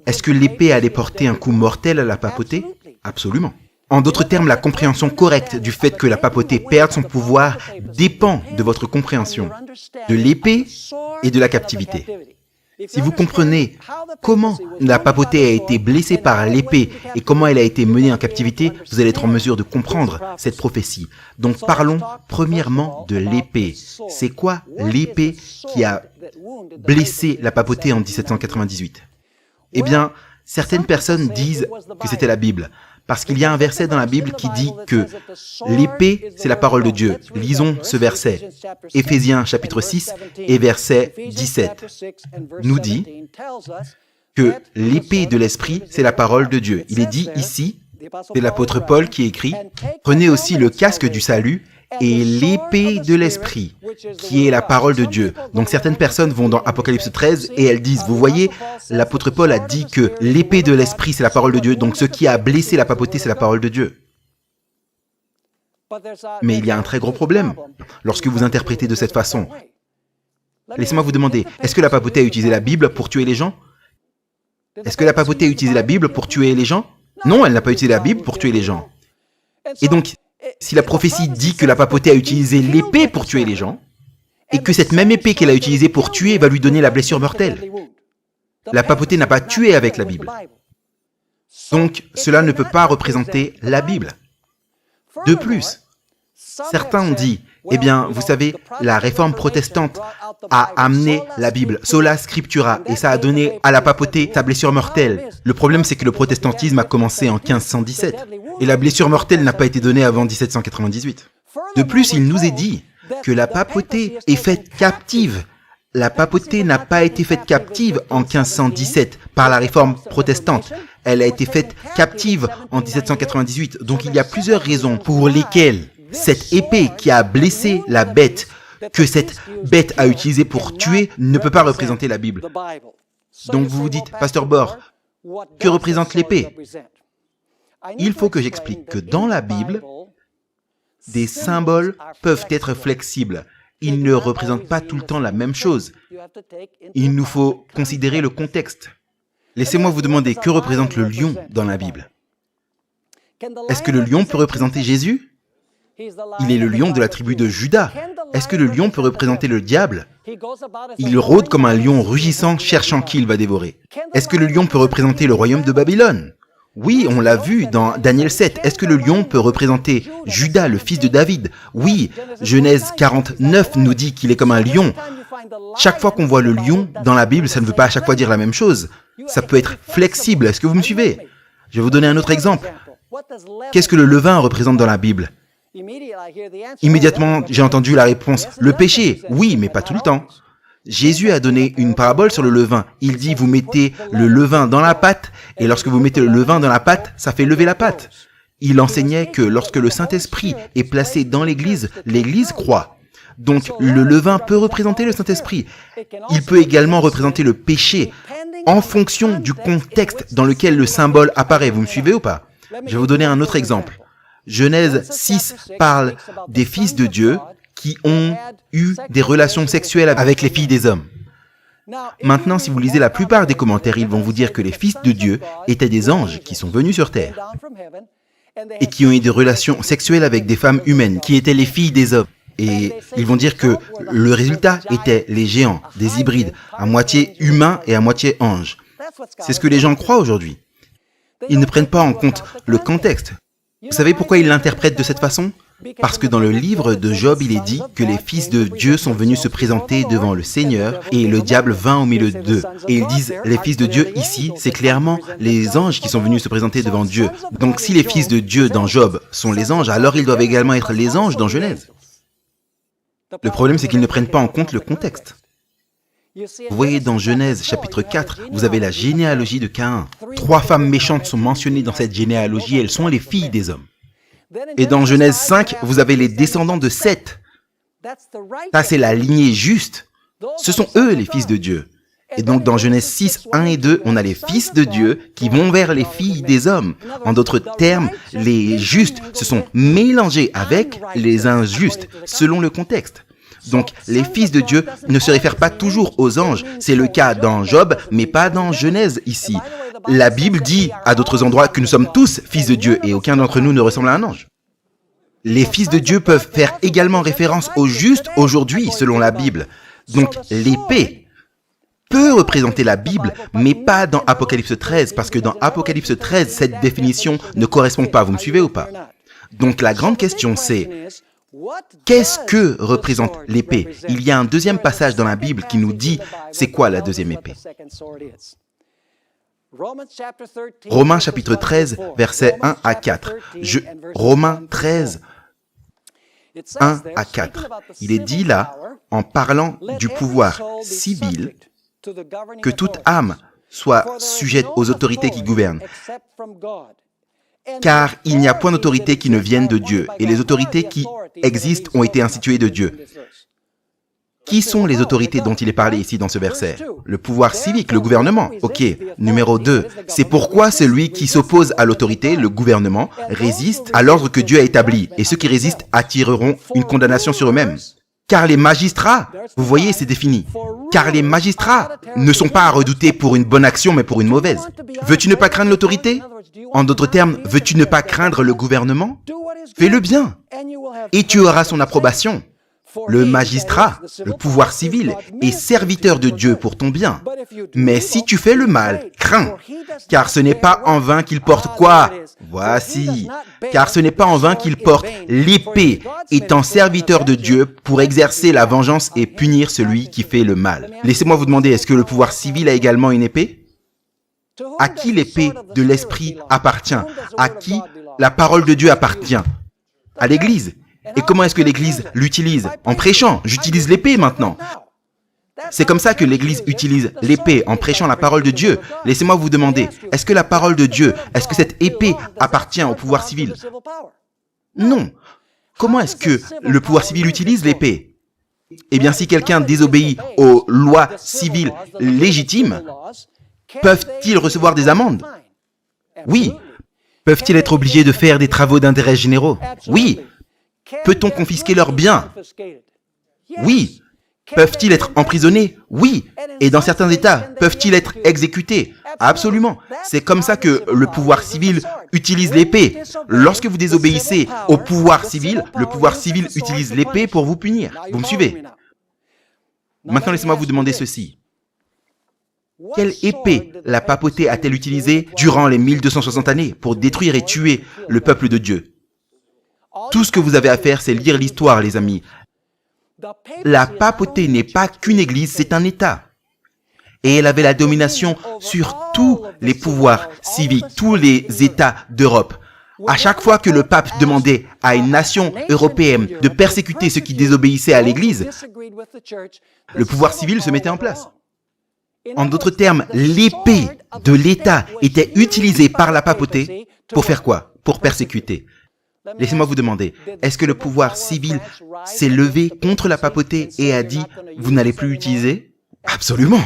S1: est-ce que l'épée allait porter un coup mortel à la papauté? Absolument. En d'autres termes, la compréhension correcte du fait que la papauté perde son pouvoir dépend de votre compréhension de l'épée et de la captivité. Si vous comprenez comment la papauté a été blessée par l'épée et comment elle a été menée en captivité, vous allez être en mesure de comprendre cette prophétie. Donc parlons premièrement de l'épée. C'est quoi l'épée qui a blessé la papauté en 1798? Eh bien, certaines personnes disent que c'était la Bible. Parce qu'il y a un verset dans la Bible qui dit que l'épée, c'est la parole de Dieu. Lisons ce verset. Éphésiens chapitre 6 et verset 17 nous dit que l'épée de l'esprit, c'est la parole de Dieu. Il est dit ici, c'est l'apôtre Paul qui écrit, « Prenez aussi le casque du salut et l'épée de l'esprit, qui est la parole de Dieu. » Donc certaines personnes vont dans Apocalypse 13 et elles disent, vous voyez, l'apôtre Paul a dit que l'épée de l'esprit, c'est la parole de Dieu. Donc ce qui a blessé la papauté, c'est la parole de Dieu. Mais il y a un très gros problème lorsque vous interprétez de cette façon. Laissez-moi vous demander, est-ce que la papauté a utilisé la Bible pour tuer les gens? Est-ce que la papauté a utilisé la Bible pour tuer les gens? Non, elle n'a pas utilisé la Bible pour tuer les gens. Et donc, si la prophétie dit que la papauté a utilisé l'épée pour tuer les gens, et que cette même épée qu'elle a utilisée pour tuer va lui donner la blessure mortelle, la papauté n'a pas tué avec la Bible. Donc, cela ne peut pas représenter la Bible. De plus, Certains ont dit, eh bien, vous savez, la réforme protestante a amené la Bible, sola scriptura, et ça a donné à la papauté sa blessure mortelle. Le problème, c'est que le protestantisme a commencé en 1517, et la blessure mortelle n'a pas été donnée avant 1798. De plus, il nous est dit que la papauté est faite captive. La papauté n'a pas été faite captive en 1517 par la réforme protestante. Elle a été faite captive en 1798. Donc il y a plusieurs raisons pour lesquelles cette épée qui a blessé la bête, que cette bête a utilisée pour tuer, ne peut pas représenter la Bible. Donc vous vous dites, Pasteur Bor, que représente l'épée? Il faut que j'explique que dans la Bible, des symboles peuvent être flexibles. Ils ne représentent pas tout le temps la même chose. Il nous faut considérer le contexte. Laissez-moi vous demander, que représente le lion dans la Bible? Est-ce que le lion peut représenter Jésus? Il est le lion de la tribu de Juda. Est-ce que le lion peut représenter le diable? Il rôde comme un lion rugissant, cherchant qui il va dévorer. Est-ce que le lion peut représenter le royaume de Babylone? Oui, on l'a vu dans Daniel 7. Est-ce que le lion peut représenter Judas, le fils de David? Oui, Genèse 49 nous dit qu'il est comme un lion. Chaque fois qu'on voit le lion dans la Bible, ça ne veut pas à chaque fois dire la même chose. Ça peut être flexible. Est-ce que vous me suivez? Je vais vous donner un autre exemple. Qu'est-ce que le levain représente dans la Bible? Immédiatement, j'ai entendu la réponse, le péché. Oui, mais pas tout le temps. Jésus a donné une parabole sur le levain. Il dit, vous mettez le levain dans la pâte, et lorsque vous mettez le levain dans la pâte, ça fait lever la pâte. Il enseignait que lorsque le Saint-Esprit est placé dans l'Église, l'Église croît. Donc, le levain peut représenter le Saint-Esprit. Il peut également représenter le péché, en fonction du contexte dans lequel le symbole apparaît. Vous me suivez ou pas? Je vais vous donner un autre exemple. Genèse 6 parle des fils de Dieu qui ont eu des relations sexuelles avec les filles des hommes. Maintenant, si vous lisez la plupart des commentaires, ils vont vous dire que les fils de Dieu étaient des anges qui sont venus sur terre et qui ont eu des relations sexuelles avec des femmes humaines, qui étaient les filles des hommes. Et ils vont dire que le résultat était les géants, des hybrides, à moitié humains et à moitié anges. C'est ce que les gens croient aujourd'hui. Ils ne prennent pas en compte le contexte. Vous savez pourquoi ils l'interprètent de cette façon? Parce que dans le livre de Job, il est dit que les fils de Dieu sont venus se présenter devant le Seigneur et le diable vint au milieu d'eux. Et ils disent, les fils de Dieu ici, c'est clairement les anges qui sont venus se présenter devant Dieu. Donc si les fils de Dieu dans Job sont les anges, alors ils doivent également être les anges dans Genèse. Le problème, c'est qu'ils ne prennent pas en compte le contexte. Vous voyez, dans Genèse chapitre 4, vous avez la généalogie de Caïn. 3 femmes méchantes sont mentionnées dans cette généalogie, elles sont les filles des hommes. Et dans Genèse 5, vous avez les descendants de Seth. Ça, c'est la lignée juste. Ce sont eux les fils de Dieu. Et donc dans Genèse 6, 1 et 2, on a les fils de Dieu qui vont vers les filles des hommes. En d'autres termes, les justes se sont mélangés avec les injustes, selon le contexte. Donc, les fils de Dieu ne se réfèrent pas toujours aux anges. C'est le cas dans Job, mais pas dans Genèse ici. La Bible dit à d'autres endroits que nous sommes tous fils de Dieu et aucun d'entre nous ne ressemble à un ange. Les fils de Dieu peuvent faire également référence aux justes aujourd'hui, selon la Bible. Donc, l'épée peut représenter la Bible, mais pas dans Apocalypse 13, parce que dans Apocalypse 13, cette définition ne correspond pas. Vous me suivez ou pas? Donc, la grande question, c'est... qu'est-ce que représente l'épée? Il y a un deuxième passage dans la Bible qui nous dit c'est quoi la deuxième épée. Romains chapitre 13, versets 1 à 4. Romains 13, 1 à 4. Il est dit là, en parlant du pouvoir civil, que toute âme soit sujette aux autorités qui gouvernent. Car il n'y a point d'autorité qui ne vienne de Dieu, et les autorités qui existent ont été instituées de Dieu. Qui sont les autorités dont il est parlé ici dans ce verset? Le pouvoir civique, le gouvernement. Ok, numéro 2. C'est pourquoi celui qui s'oppose à l'autorité, le gouvernement, résiste à l'ordre que Dieu a établi, et ceux qui résistent attireront une condamnation sur eux-mêmes. Car les magistrats, vous voyez, c'est défini. Car les magistrats ne sont pas à redouter pour une bonne action, mais pour une mauvaise. Veux-tu ne pas craindre l'autorité? En d'autres termes, veux-tu ne pas craindre le gouvernement? Fais-le bien, et tu auras son approbation. Le magistrat, le pouvoir civil, est serviteur de Dieu pour ton bien. Mais si tu fais le mal, crains, car ce n'est pas en vain qu'il porte quoi? Voici, car ce n'est pas en vain qu'il porte l'épée, étant serviteur de Dieu pour exercer la vengeance et punir celui qui fait le mal. Laissez-moi vous demander, est-ce que le pouvoir civil a également une épée? À qui l'épée de l'Esprit appartient? À qui la parole de Dieu appartient? À l'Église. Et comment est-ce que l'Église l'utilise? En prêchant. J'utilise l'épée maintenant. C'est comme ça que l'Église utilise l'épée, en prêchant la parole de Dieu. Laissez-moi vous demander, est-ce que la parole de Dieu, est-ce que cette épée appartient au pouvoir civil? Non. Comment est-ce que le pouvoir civil utilise l'épée? Eh bien, si quelqu'un désobéit aux lois civiles légitimes, peuvent-ils recevoir des amendes? Oui. Peuvent-ils être obligés de faire des travaux d'intérêt généraux? Oui. Peut-on confisquer leurs biens? Oui. Peuvent-ils être emprisonnés? Oui. Et dans certains États, peuvent-ils être exécutés? Absolument. C'est comme ça que le pouvoir civil utilise l'épée. Lorsque vous désobéissez au pouvoir civil, le pouvoir civil utilise l'épée pour vous punir. Vous me suivez? Maintenant, laissez-moi vous demander ceci. Quelle épée la papauté a-t-elle utilisée durant les 1260 années pour détruire et tuer le peuple de Dieu? Tout ce que vous avez à faire, c'est lire l'histoire, les amis. La papauté n'est pas qu'une église, c'est un État. Et elle avait la domination sur tous les pouvoirs civiques, tous les États d'Europe. À chaque fois que le pape demandait à une nation européenne de persécuter ceux qui désobéissaient à l'Église, le pouvoir civil se mettait en place. En d'autres termes, l'épée de l'État était utilisée par la papauté pour faire quoi? Pour persécuter. Laissez-moi vous demander, est-ce que le pouvoir civil s'est levé contre la papauté et a dit « vous n'allez plus l'utiliser » Absolument.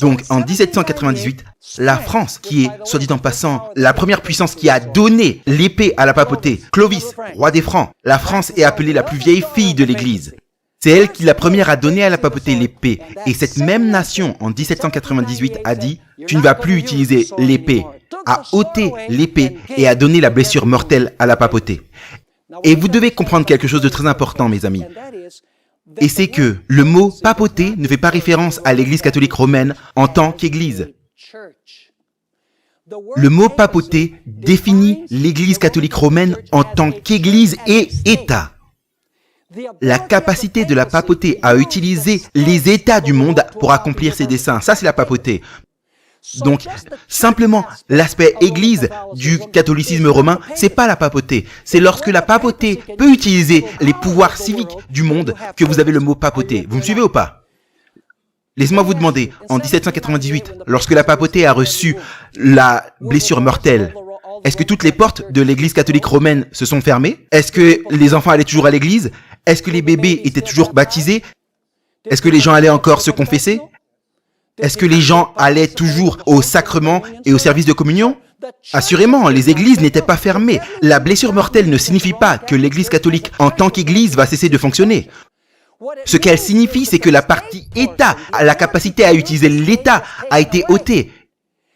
S1: Donc en 1798, la France, qui est, soit dit en passant, la première puissance qui a donné l'épée à la papauté, Clovis, roi des Francs, la France est appelée la plus vieille fille de l'Église. C'est elle qui la première a donné à la papauté l'épée. Et cette même nation, en 1798, a dit « tu ne vas plus utiliser l'épée », a ôté l'épée et a donné la blessure mortelle à la papauté. Et vous devez comprendre quelque chose de très important, mes amis. Et c'est que le mot papauté ne fait pas référence à l'Église catholique romaine en tant qu'Église. Le mot papauté définit l'Église catholique romaine en tant qu'Église et État. La capacité de la papauté à utiliser les États du monde pour accomplir ses desseins, ça c'est la papauté. Donc, simplement, l'aspect église du catholicisme romain, c'est pas la papauté. C'est lorsque la papauté peut utiliser les pouvoirs civiques du monde que vous avez le mot papauté. Vous me suivez ou pas? Laissez-moi vous demander, en 1798, lorsque la papauté a reçu la blessure mortelle, est-ce que toutes les portes de l'église catholique romaine se sont fermées? Est-ce que les enfants allaient toujours à l'église? Est-ce que les bébés étaient toujours baptisés? Est-ce que les gens allaient encore se confesser? Est-ce que les gens allaient toujours au sacrement et au service de communion? Assurément, les églises n'étaient pas fermées. La blessure mortelle ne signifie pas que l'église catholique en tant qu'église va cesser de fonctionner. Ce qu'elle signifie, c'est que la partie État, la capacité à utiliser l'État a été ôtée.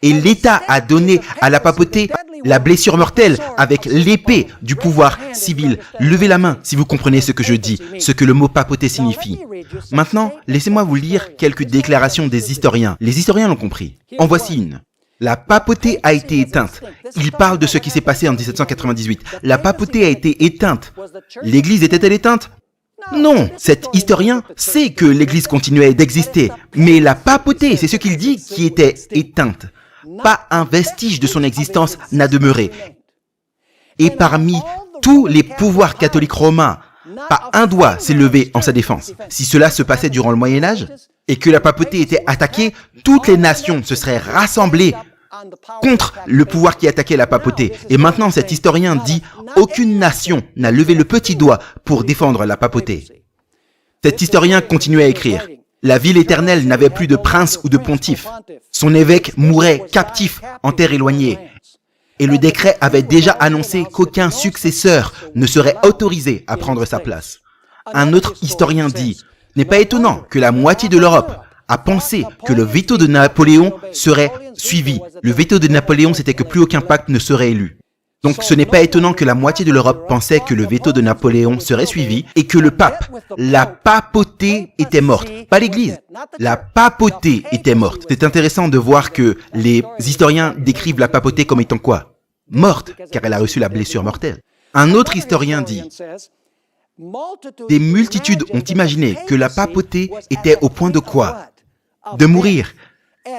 S1: Et l'État a donné à la papauté la blessure mortelle avec l'épée du pouvoir civil. Levez la main si vous comprenez ce que je dis, ce que le mot papauté signifie. Maintenant, laissez-moi vous lire quelques déclarations des historiens. Les historiens l'ont compris. En voici une. La papauté a été éteinte. Il parle de ce qui s'est passé en 1798. La papauté a été éteinte. L'Église était-elle éteinte? Non, cet historien sait que l'Église continuait d'exister, mais la papauté, c'est ce qu'il dit, qui était éteinte. Pas un vestige de son existence n'a demeuré. Et parmi tous les pouvoirs catholiques romains, pas un doigt s'est levé en sa défense. Si cela se passait durant le Moyen-Âge et que la papauté était attaquée, toutes les nations se seraient rassemblées contre le pouvoir qui attaquait la papauté. Et maintenant, cet historien dit « aucune nation n'a levé le petit doigt pour défendre la papauté ». Cet historien continue à écrire. La ville éternelle n'avait plus de prince ou de pontife. Son évêque mourait captif en terre éloignée. Et le décret avait déjà annoncé qu'aucun successeur ne serait autorisé à prendre sa place. Un autre historien dit « N'est pas étonnant que la moitié de l'Europe a pensé que le veto de Napoléon serait suivi. Le veto de Napoléon, c'était que plus aucun pacte ne serait élu. » Donc ce n'est pas étonnant que la moitié de l'Europe pensait que le veto de Napoléon serait suivi et que le pape, la papauté était morte. Pas l'Église, la papauté était morte. C'est intéressant de voir que les historiens décrivent la papauté comme étant quoi? Morte, car elle a reçu la blessure mortelle. Un autre historien dit: des multitudes ont imaginé que la papauté était au point de quoi? De mourir.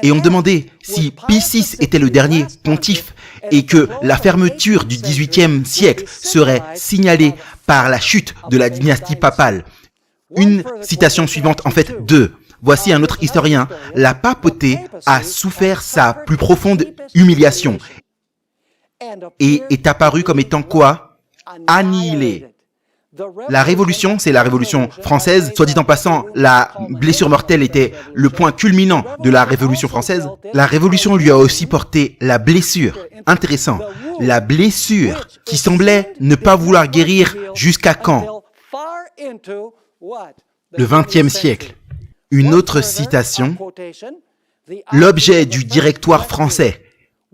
S1: Et on demandait si Pie VI était le dernier pontife et que la fermeture du XVIIIe siècle serait signalée par la chute de la dynastie papale. Une citation suivante, en fait deux. Voici un autre historien. La papauté a souffert sa plus profonde humiliation et est apparue comme étant quoi? Annihilée. La Révolution, c'est la Révolution française. Soit dit en passant, la blessure mortelle était le point culminant de la Révolution française. La Révolution lui a aussi porté la blessure. Intéressant. La blessure qui semblait ne pas vouloir guérir jusqu'à quand? Le XXe siècle. Une autre citation. L'objet du directoire français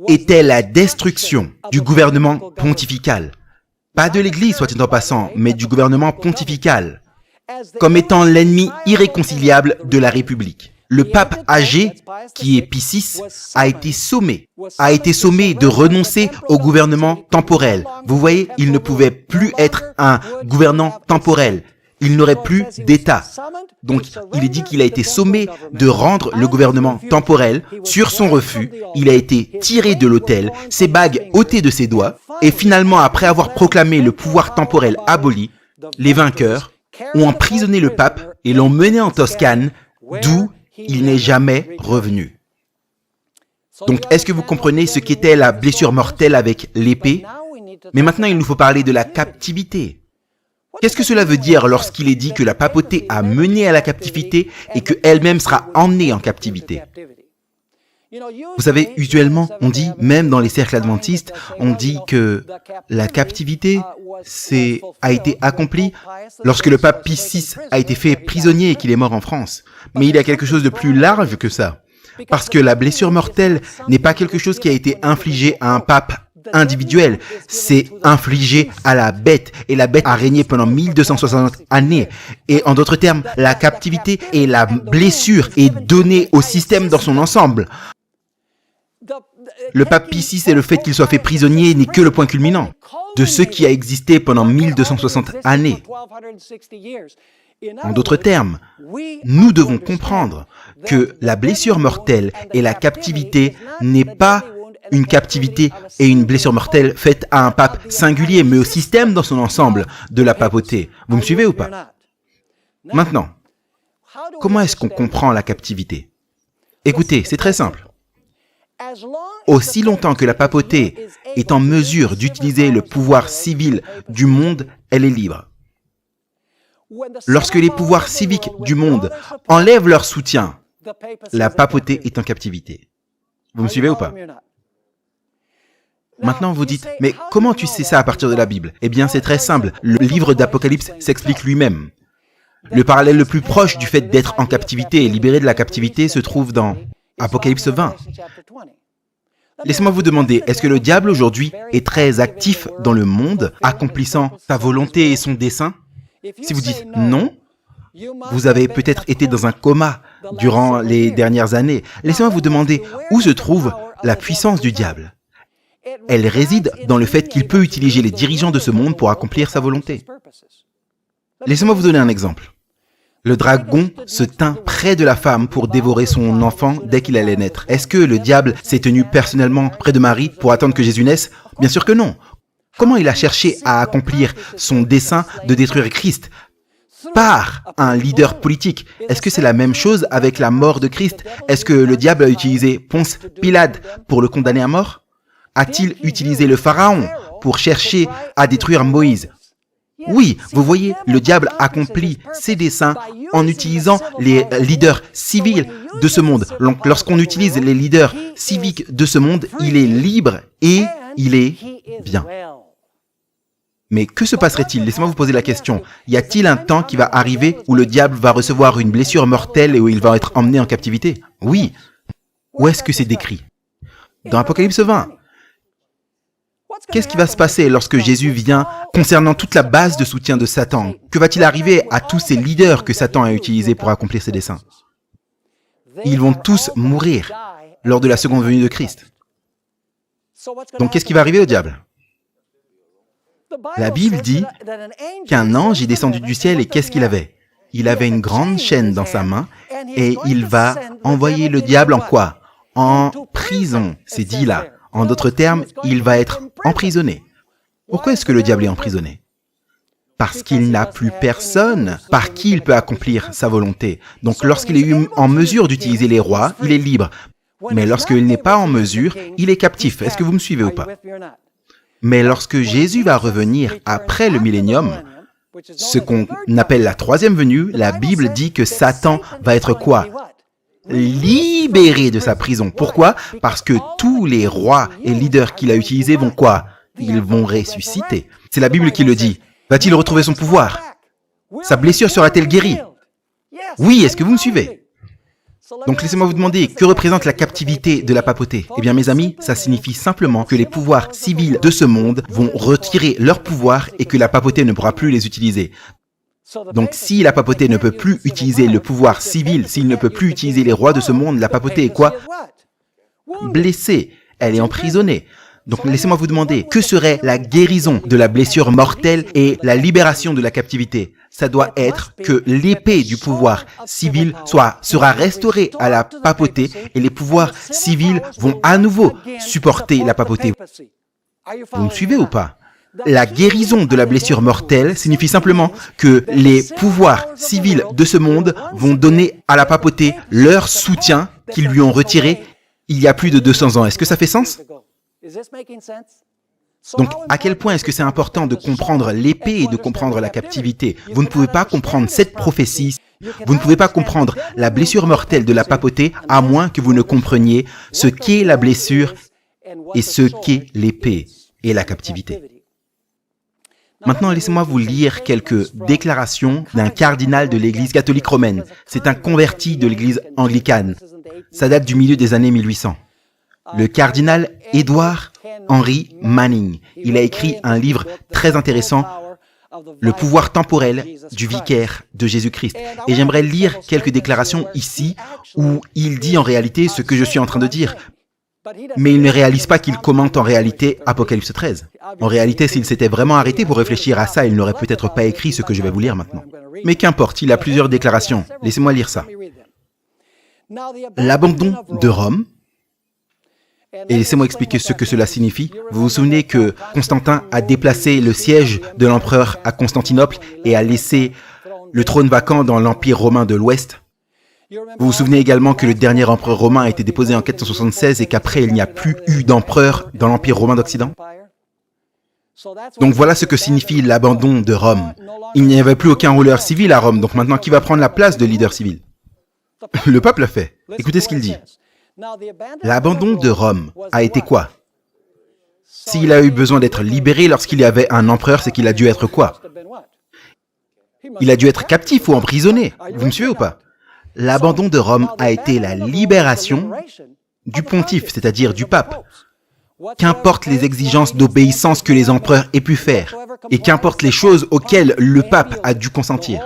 S1: était la destruction du gouvernement pontifical. Pas de l'Église, soit dit en passant, mais du gouvernement pontifical, comme étant l'ennemi irréconciliable de la République. Le pape âgé, qui est Pie VI, a été sommé de renoncer au gouvernement temporel. Vous voyez, il ne pouvait plus être un gouvernant temporel. Il n'aurait plus d'État. Donc, il est dit qu'il a été sommé de rendre le gouvernement temporel. Sur son refus, il a été tiré de l'autel, ses bagues ôtées de ses doigts, et finalement, après avoir proclamé le pouvoir temporel aboli, les vainqueurs ont emprisonné le pape et l'ont mené en Toscane, d'où il n'est jamais revenu. Donc, est-ce que vous comprenez ce qu'était la blessure mortelle avec l'épée? Mais maintenant, il nous faut parler de la captivité. Qu'est-ce que cela veut dire lorsqu'il est dit que la papauté a mené à la captivité et qu'elle-même sera emmenée en captivité? Vous savez, usuellement, on dit, même dans les cercles adventistes, on dit que la captivité a été accomplie lorsque le pape Pie VI a été fait prisonnier et qu'il est mort en France. Mais il y a quelque chose de plus large que ça. Parce que la blessure mortelle n'est pas quelque chose qui a été infligé à un pape individuel, c'est infligé à la bête, et la bête a régné pendant 1260 années. Et en d'autres termes, la captivité et la blessure est donnée au système dans son ensemble. Le pape Pie VI et le fait qu'il soit fait prisonnier n'est que le point culminant de ce qui a existé pendant 1260 années. En d'autres termes, nous devons comprendre que la blessure mortelle et la captivité n'est pas une captivité et une blessure mortelle faite à un pape singulier, mais au système dans son ensemble de la papauté. Vous me suivez ou pas? Maintenant, comment est-ce qu'on comprend la captivité? Écoutez, c'est très simple. Aussi longtemps que la papauté est en mesure d'utiliser le pouvoir civil du monde, elle est libre. Lorsque les pouvoirs civiques du monde enlèvent leur soutien, la papauté est en captivité. Vous me suivez ou pas? Maintenant, vous dites, mais comment tu sais ça à partir de la Bible? Eh bien, c'est très simple. Le livre d'Apocalypse s'explique lui-même. Le parallèle le plus proche du fait d'être en captivité et libéré de la captivité se trouve dans Apocalypse 20. Laissez-moi vous demander, est-ce que le diable aujourd'hui est très actif dans le monde, accomplissant sa volonté et son dessein? Si vous dites non, vous avez peut-être été dans un coma durant les dernières années. Laissez-moi vous demander, où se trouve la puissance du diable? Elle réside dans le fait qu'il peut utiliser les dirigeants de ce monde pour accomplir sa volonté. Laissez-moi vous donner un exemple. Le dragon se tint près de la femme pour dévorer son enfant dès qu'il allait naître. Est-ce que le diable s'est tenu personnellement près de Marie pour attendre que Jésus naisse? Bien sûr que non. Comment il a cherché à accomplir son dessein de détruire Christ? Par un leader politique. Est-ce que c'est la même chose avec la mort de Christ? Est-ce que le diable a utilisé Ponce Pilate pour le condamner à mort? A-t-il utilisé le pharaon pour chercher à détruire Moïse? Oui, vous voyez, le diable accomplit ses desseins en utilisant les leaders civils de ce monde. Donc, lorsqu'on utilise les leaders civiques de ce monde, il est libre et il est bien. Mais que se passerait-il? Laissez-moi vous poser la question. Y a-t-il un temps qui va arriver où le diable va recevoir une blessure mortelle et où il va être emmené en captivité? Oui. Où est-ce que c'est décrit? Dans Apocalypse 20. Qu'est-ce qui va se passer lorsque Jésus vient concernant toute la base de soutien de Satan? Que va-t-il arriver à tous ces leaders que Satan a utilisés pour accomplir ses desseins? Ils vont tous mourir lors de la seconde venue de Christ. Donc qu'est-ce qui va arriver au diable? La Bible dit qu'un ange est descendu du ciel et qu'est-ce qu'il avait? Il avait une grande chaîne dans sa main et il va envoyer le diable en quoi? En prison, c'est dit là. En d'autres termes, il va être emprisonné. Pourquoi est-ce que le diable est emprisonné? Parce qu'il n'a plus personne par qui il peut accomplir sa volonté. Donc lorsqu'il est en mesure d'utiliser les rois, il est libre. Mais lorsqu'il n'est pas en mesure, il est captif. Est-ce que vous me suivez ou pas? Mais lorsque Jésus va revenir après le millénium, ce qu'on appelle la troisième venue, la Bible dit que Satan va être quoi? Libéré de sa prison. Pourquoi? Parce que tous les rois et leaders qu'il a utilisés vont quoi? Ils vont ressusciter. C'est la Bible qui le dit. Va-t-il retrouver son pouvoir? Sa blessure sera-t-elle guérie? Oui, est-ce que vous me suivez? Donc laissez-moi vous demander, que représente la captivité de la papauté? Eh bien mes amis, ça signifie simplement que les pouvoirs civils de ce monde vont retirer leur pouvoir et que la papauté ne pourra plus les utiliser. Donc si la papauté ne peut plus utiliser le pouvoir civil, s'il ne peut plus utiliser les rois de ce monde, la papauté est quoi? Blessée, elle est emprisonnée. Donc laissez-moi vous demander, que serait la guérison de la blessure mortelle et la libération de la captivité? Ça doit être que l'épée du pouvoir civil sera restaurée à la papauté et les pouvoirs civils vont à nouveau supporter la papauté. Vous me suivez ou pas? La guérison de la blessure mortelle signifie simplement que les pouvoirs civils de ce monde vont donner à la papauté leur soutien qu'ils lui ont retiré il y a plus de 200 ans. Est-ce que ça fait sens? Donc, à quel point est-ce que c'est important de comprendre l'épée et de comprendre la captivité? Vous ne pouvez pas comprendre cette prophétie, vous ne pouvez pas comprendre la blessure mortelle de la papauté à moins que vous ne compreniez ce qu'est la blessure et ce qu'est l'épée et la captivité. Maintenant, laissez-moi vous lire quelques déclarations d'un cardinal de l'Église catholique romaine. C'est un converti de l'Église anglicane. Ça date du milieu des années 1800. Le cardinal Edward Henry Manning. Il a écrit un livre très intéressant, Le pouvoir temporel du vicaire de Jésus-Christ. Et j'aimerais lire quelques déclarations ici où il dit en réalité ce que je suis en train de dire. Mais il ne réalise pas qu'il commente en réalité Apocalypse 13. En réalité, s'il s'était vraiment arrêté pour réfléchir à ça, il n'aurait peut-être pas écrit ce que je vais vous lire maintenant. Mais qu'importe, il a plusieurs déclarations. Laissez-moi lire ça. L'abandon de Rome. Et laissez-moi expliquer ce que cela signifie. Vous vous souvenez que Constantin a déplacé le siège de l'empereur à Constantinople et a laissé le trône vacant dans l'Empire romain de l'Ouest. Vous vous souvenez également que le dernier empereur romain a été déposé en 476 et qu'après il n'y a plus eu d'empereur dans l'Empire romain d'Occident. Donc voilà ce que signifie l'abandon de Rome. Il n'y avait plus aucun ruleur civil à Rome, donc maintenant qui va prendre la place de leader civil? Le peuple l'a fait. Écoutez ce qu'il dit. L'abandon de Rome a été quoi? S'il a eu besoin d'être libéré lorsqu'il y avait un empereur, c'est qu'il a dû être quoi? Il a dû être captif ou emprisonné. Vous me suivez ou pas? L'abandon de Rome a été la libération du pontife, c'est-à-dire du pape. Qu'importe les exigences d'obéissance que les empereurs aient pu faire, et qu'importe les choses auxquelles le pape a dû consentir,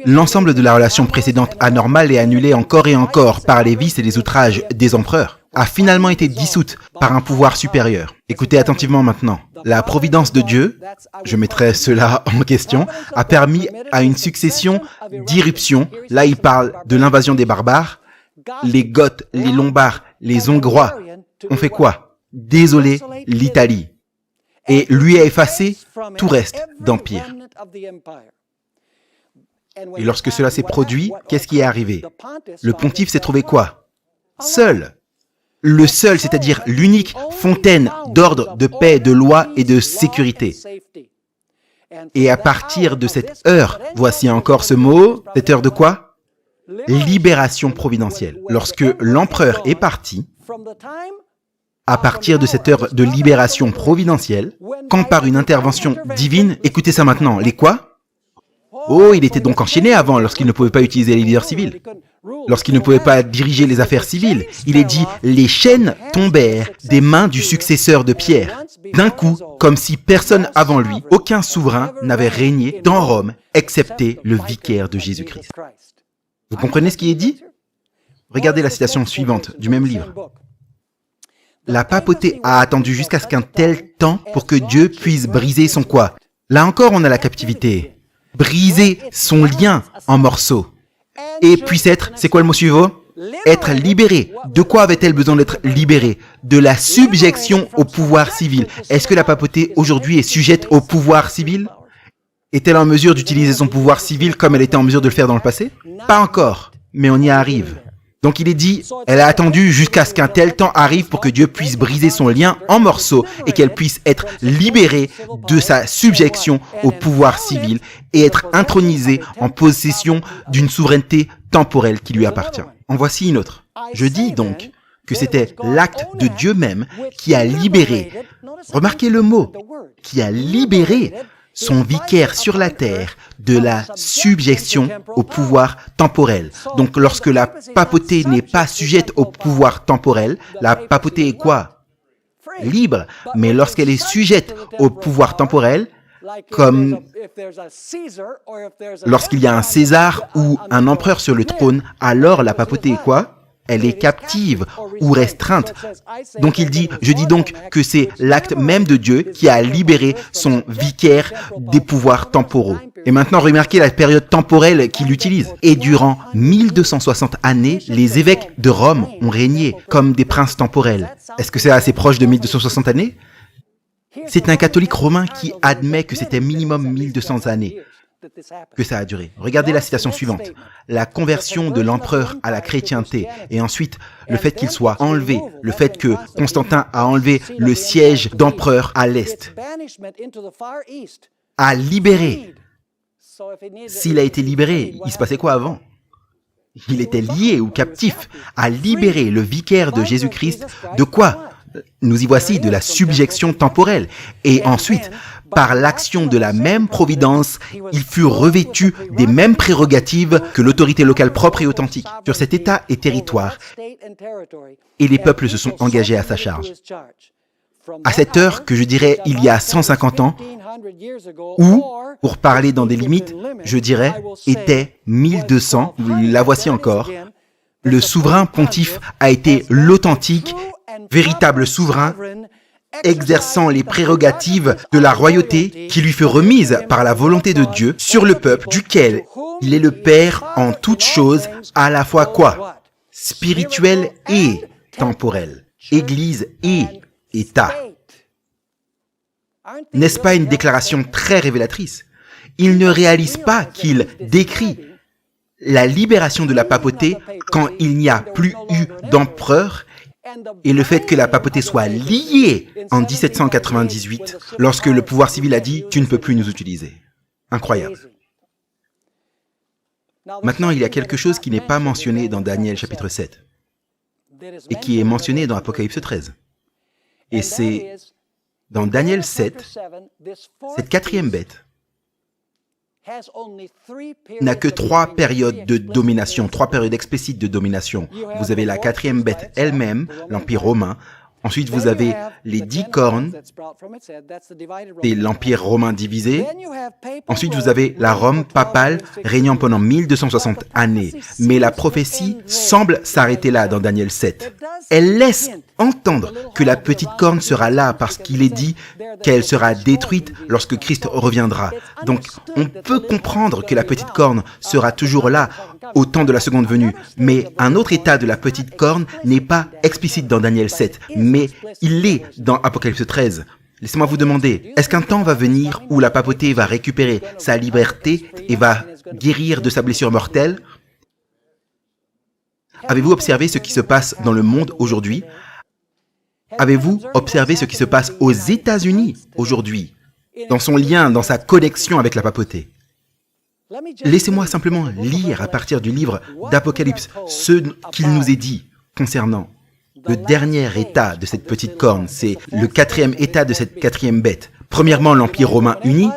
S1: l'ensemble de la relation précédente anormale et annulée encore et encore par les vices et les outrages des empereurs a finalement été dissoute par un pouvoir supérieur. Écoutez attentivement maintenant. La providence de Dieu, je mettrai cela en question, a permis à une succession d'irruptions. Là, il parle de l'invasion des barbares. Les Goths, les Lombards, les Hongrois ont fait quoi? Désolé l'Italie. Et lui a effacé tout reste d'empire. Et lorsque cela s'est produit, qu'est-ce qui est arrivé? Le pontife s'est trouvé quoi? Seul. Le seul, c'est-à-dire l'unique fontaine d'ordre, de paix, de loi et de sécurité. Et à partir de cette heure, voici encore ce mot, cette heure de quoi? Libération providentielle. Lorsque l'empereur est parti, à partir de cette heure de libération providentielle, quand par une intervention divine, écoutez ça maintenant, les quoi? Oh, il était donc enchaîné avant lorsqu'il ne pouvait pas utiliser les leaders civils, lorsqu'il ne pouvait pas diriger les affaires civiles. Il est dit, les chaînes tombèrent des mains du successeur de Pierre. D'un coup, comme si personne avant lui, aucun souverain n'avait régné dans Rome, excepté le vicaire de Jésus-Christ. Vous comprenez ce qui est dit? Regardez la citation suivante du même livre. La papauté a attendu jusqu'à ce qu'un tel temps pour que Dieu puisse briser son quoi? Là encore, on a la captivité. Briser son lien en morceaux. Et puisse être, c'est quoi le mot suivant? Être libéré. De quoi avait-elle besoin d'être libérée? De la subjection au pouvoir civil. Est-ce que la papauté aujourd'hui est sujette au pouvoir civil? Est-elle en mesure d'utiliser son pouvoir civil comme elle était en mesure de le faire dans le passé? Pas encore, mais on y arrive. Donc il est dit, elle a attendu jusqu'à ce qu'un tel temps arrive pour que Dieu puisse briser son lien en morceaux et qu'elle puisse être libérée de sa subjection au pouvoir civil et être intronisée en possession d'une souveraineté temporelle qui lui appartient. En voici une autre. Je dis donc que c'était l'acte de Dieu même qui a libéré, remarquez le mot, qui a libéré son vicaire sur la terre de la subjection au pouvoir temporel. Donc lorsque la papauté n'est pas sujette au pouvoir temporel, la papauté est quoi? Libre. Mais lorsqu'elle est sujette au pouvoir temporel, comme lorsqu'il y a un César ou un empereur sur le trône, alors la papauté est quoi? Elle est captive ou restreinte. Donc il dit, je dis donc que c'est l'acte même de Dieu qui a libéré son vicaire des pouvoirs temporaux. Et maintenant, remarquez la période temporelle qu'il utilise. Et durant 1260 années, les évêques de Rome ont régné comme des princes temporels. Est-ce que c'est assez proche de 1260 années? C'est un catholique romain qui admet que c'était minimum 1200 années que ça a duré. Regardez la citation suivante. La conversion de l'empereur à la chrétienté et ensuite le fait qu'il soit enlevé, le fait que Constantin a enlevé le siège d'empereur à l'Est, a libéré. S'il a été libéré, il se passait quoi avant? Il était lié ou captif, a libéré le vicaire de Jésus-Christ de quoi? Nous y voici, de la subjection temporelle. Et ensuite, par l'action de la même providence, il fut revêtu des mêmes prérogatives que l'autorité locale propre et authentique sur cet État et territoire. Et les peuples se sont engagés à sa charge. À cette heure que je dirais il y a 150 ans, ou, pour parler dans des limites, je dirais, était 1200, la voici encore, le souverain pontife a été l'authentique, véritable souverain, exerçant les prérogatives de la royauté qui lui fut remise par la volonté de Dieu sur le peuple duquel il est le Père en toutes choses, à la fois quoi? Spirituel et temporel, Église et État. N'est-ce pas une déclaration très révélatrice? Il ne réalise pas qu'il décrit la libération de la papauté quand il n'y a plus eu d'empereur et le fait que la papauté soit liée en 1798 lorsque le pouvoir civil a dit « tu ne peux plus nous utiliser ». Incroyable. Maintenant, il y a quelque chose qui n'est pas mentionné dans Daniel chapitre 7 et qui est mentionné dans Apocalypse 13. Et c'est dans Daniel 7, cette quatrième bête n'a que 3 périodes de domination, 3 périodes explicites de domination. Vous avez la quatrième bête elle-même, l'Empire romain. Ensuite, vous avez les 10 cornes, c'est l'Empire romain divisé. Ensuite, vous avez la Rome papale régnant pendant 1260 années. Mais la prophétie semble s'arrêter là dans Daniel 7. Elle laisse entendre que la petite corne sera là parce qu'il est dit qu'elle sera détruite lorsque Christ reviendra. Donc, on peut comprendre que la petite corne sera toujours là au temps de la seconde venue. Mais un autre état de la petite corne n'est pas explicite dans Daniel 7, mais il l'est dans Apocalypse 13. Laissez-moi vous demander, est-ce qu'un temps va venir où la papauté va récupérer sa liberté et va guérir de sa blessure mortelle? Avez-vous observé ce qui se passe dans le monde aujourd'hui? Avez-vous observé ce qui se passe aux États-Unis aujourd'hui, dans son lien, dans sa connexion avec la papauté? Laissez-moi simplement lire à partir du livre d'Apocalypse ce qu'il nous est dit concernant le dernier état de cette petite corne. C'est le 4e état de cette 4e bête. Premièrement, l'Empire romain uni.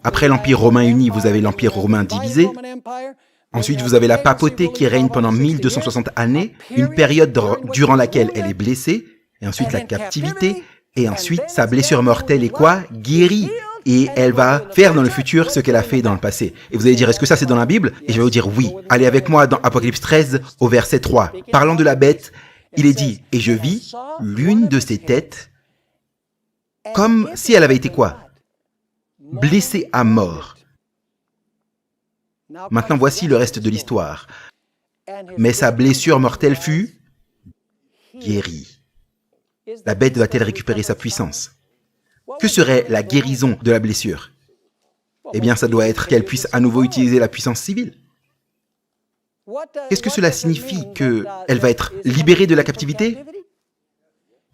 S1: Après l'Empire romain uni, vous avez l'Empire romain divisé. Ensuite, vous avez la papauté qui règne pendant 1260 années, une période durant laquelle elle est blessée, et ensuite la captivité, et ensuite sa blessure mortelle est quoi? Guérie. Et elle va faire dans le futur ce qu'elle a fait dans le passé. Et vous allez dire, est-ce que ça c'est dans la Bible? Et je vais vous dire oui. Allez avec moi dans Apocalypse 13 au verset 3. Parlant de la bête, il est dit, et je vis l'une de ses têtes comme si elle avait été quoi? Blessée à mort. Maintenant, voici le reste de l'histoire. Mais sa blessure mortelle fut guérie. La bête va-t-elle récupérer sa puissance? Que serait la guérison de la blessure? Eh bien, ça doit être qu'elle puisse à nouveau utiliser la puissance civile. Qu'est-ce que cela signifie? Qu'elle va être libérée de la captivité?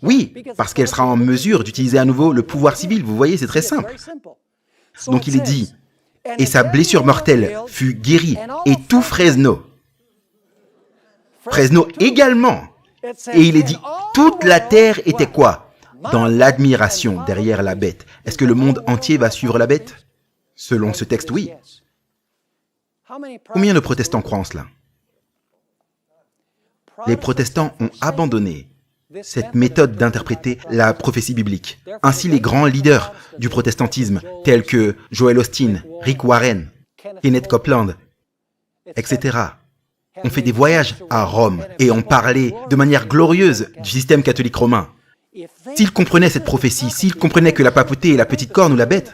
S1: Oui, parce qu'elle sera en mesure d'utiliser à nouveau le pouvoir civil. Vous voyez, c'est très simple. Donc il est dit, et sa blessure mortelle fut guérie, et tout Fresno également. Et il est dit, toute la terre était quoi? Dans l'admiration derrière la bête. Est-ce que le monde entier va suivre la bête? Selon ce texte, oui. Combien de protestants croient en cela? Les protestants ont abandonné cette méthode d'interpréter la prophétie biblique. Ainsi, les grands leaders du protestantisme, tels que Joel Osteen, Rick Warren, Kenneth Copeland, etc., ont fait des voyages à Rome et ont parlé de manière glorieuse du système catholique romain. S'ils comprenaient cette prophétie, s'ils comprenaient que la papauté est la petite corne ou la bête,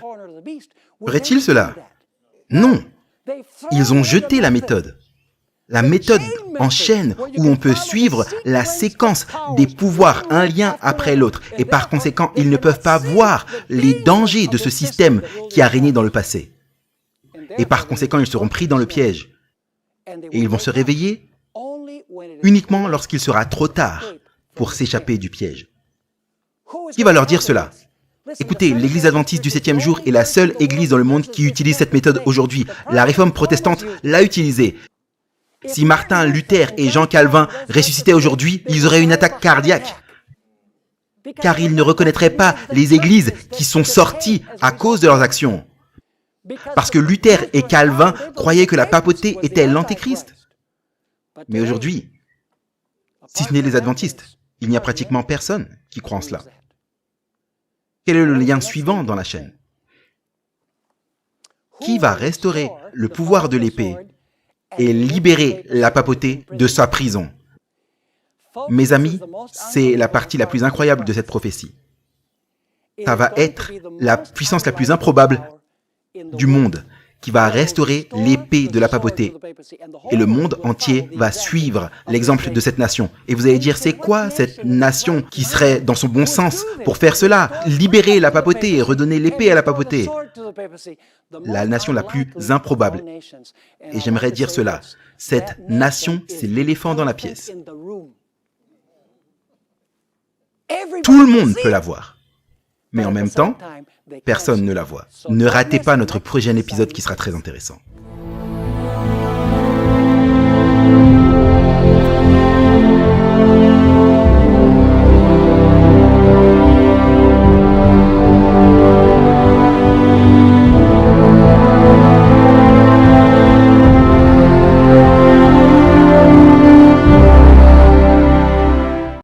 S1: ferait-il cela? Non. Ils ont jeté la méthode. La méthode en chaîne où on peut suivre la séquence des pouvoirs un lien après l'autre. Et par conséquent, ils ne peuvent pas voir les dangers de ce système qui a régné dans le passé. Et par conséquent, ils seront pris dans le piège. Et ils vont se réveiller uniquement lorsqu'il sera trop tard pour s'échapper du piège. Qui va leur dire cela? Écoutez, l'église adventiste du 7e jour est la seule église dans le monde qui utilise cette méthode aujourd'hui. La réforme protestante l'a utilisée. Si Martin Luther et Jean Calvin ressuscitaient aujourd'hui, ils auraient une attaque cardiaque. Car ils ne reconnaîtraient pas les églises qui sont sorties à cause de leurs actions. Parce que Luther et Calvin croyaient que la papauté était l'antéchrist. Mais aujourd'hui, si ce n'est les adventistes, il n'y a pratiquement personne qui croit en cela. Quel est le lien suivant dans la chaîne? Qui va restaurer le pouvoir de l'épée et libérer la papauté de sa prison? Mes amis, c'est la partie la plus incroyable de cette prophétie. Ça va être la puissance la plus improbable du monde qui va restaurer l'épée de la papauté. Et le monde entier va suivre l'exemple de cette nation. Et vous allez dire, c'est quoi cette nation qui serait dans son bon sens pour faire cela? Libérer la papauté et redonner l'épée à la papauté. La nation la plus improbable. Et j'aimerais dire cela. Cette nation, c'est l'éléphant dans la pièce. Tout le monde peut la voir. Mais en même temps, personne ne la voit. Ne ratez pas notre prochain épisode qui sera très intéressant.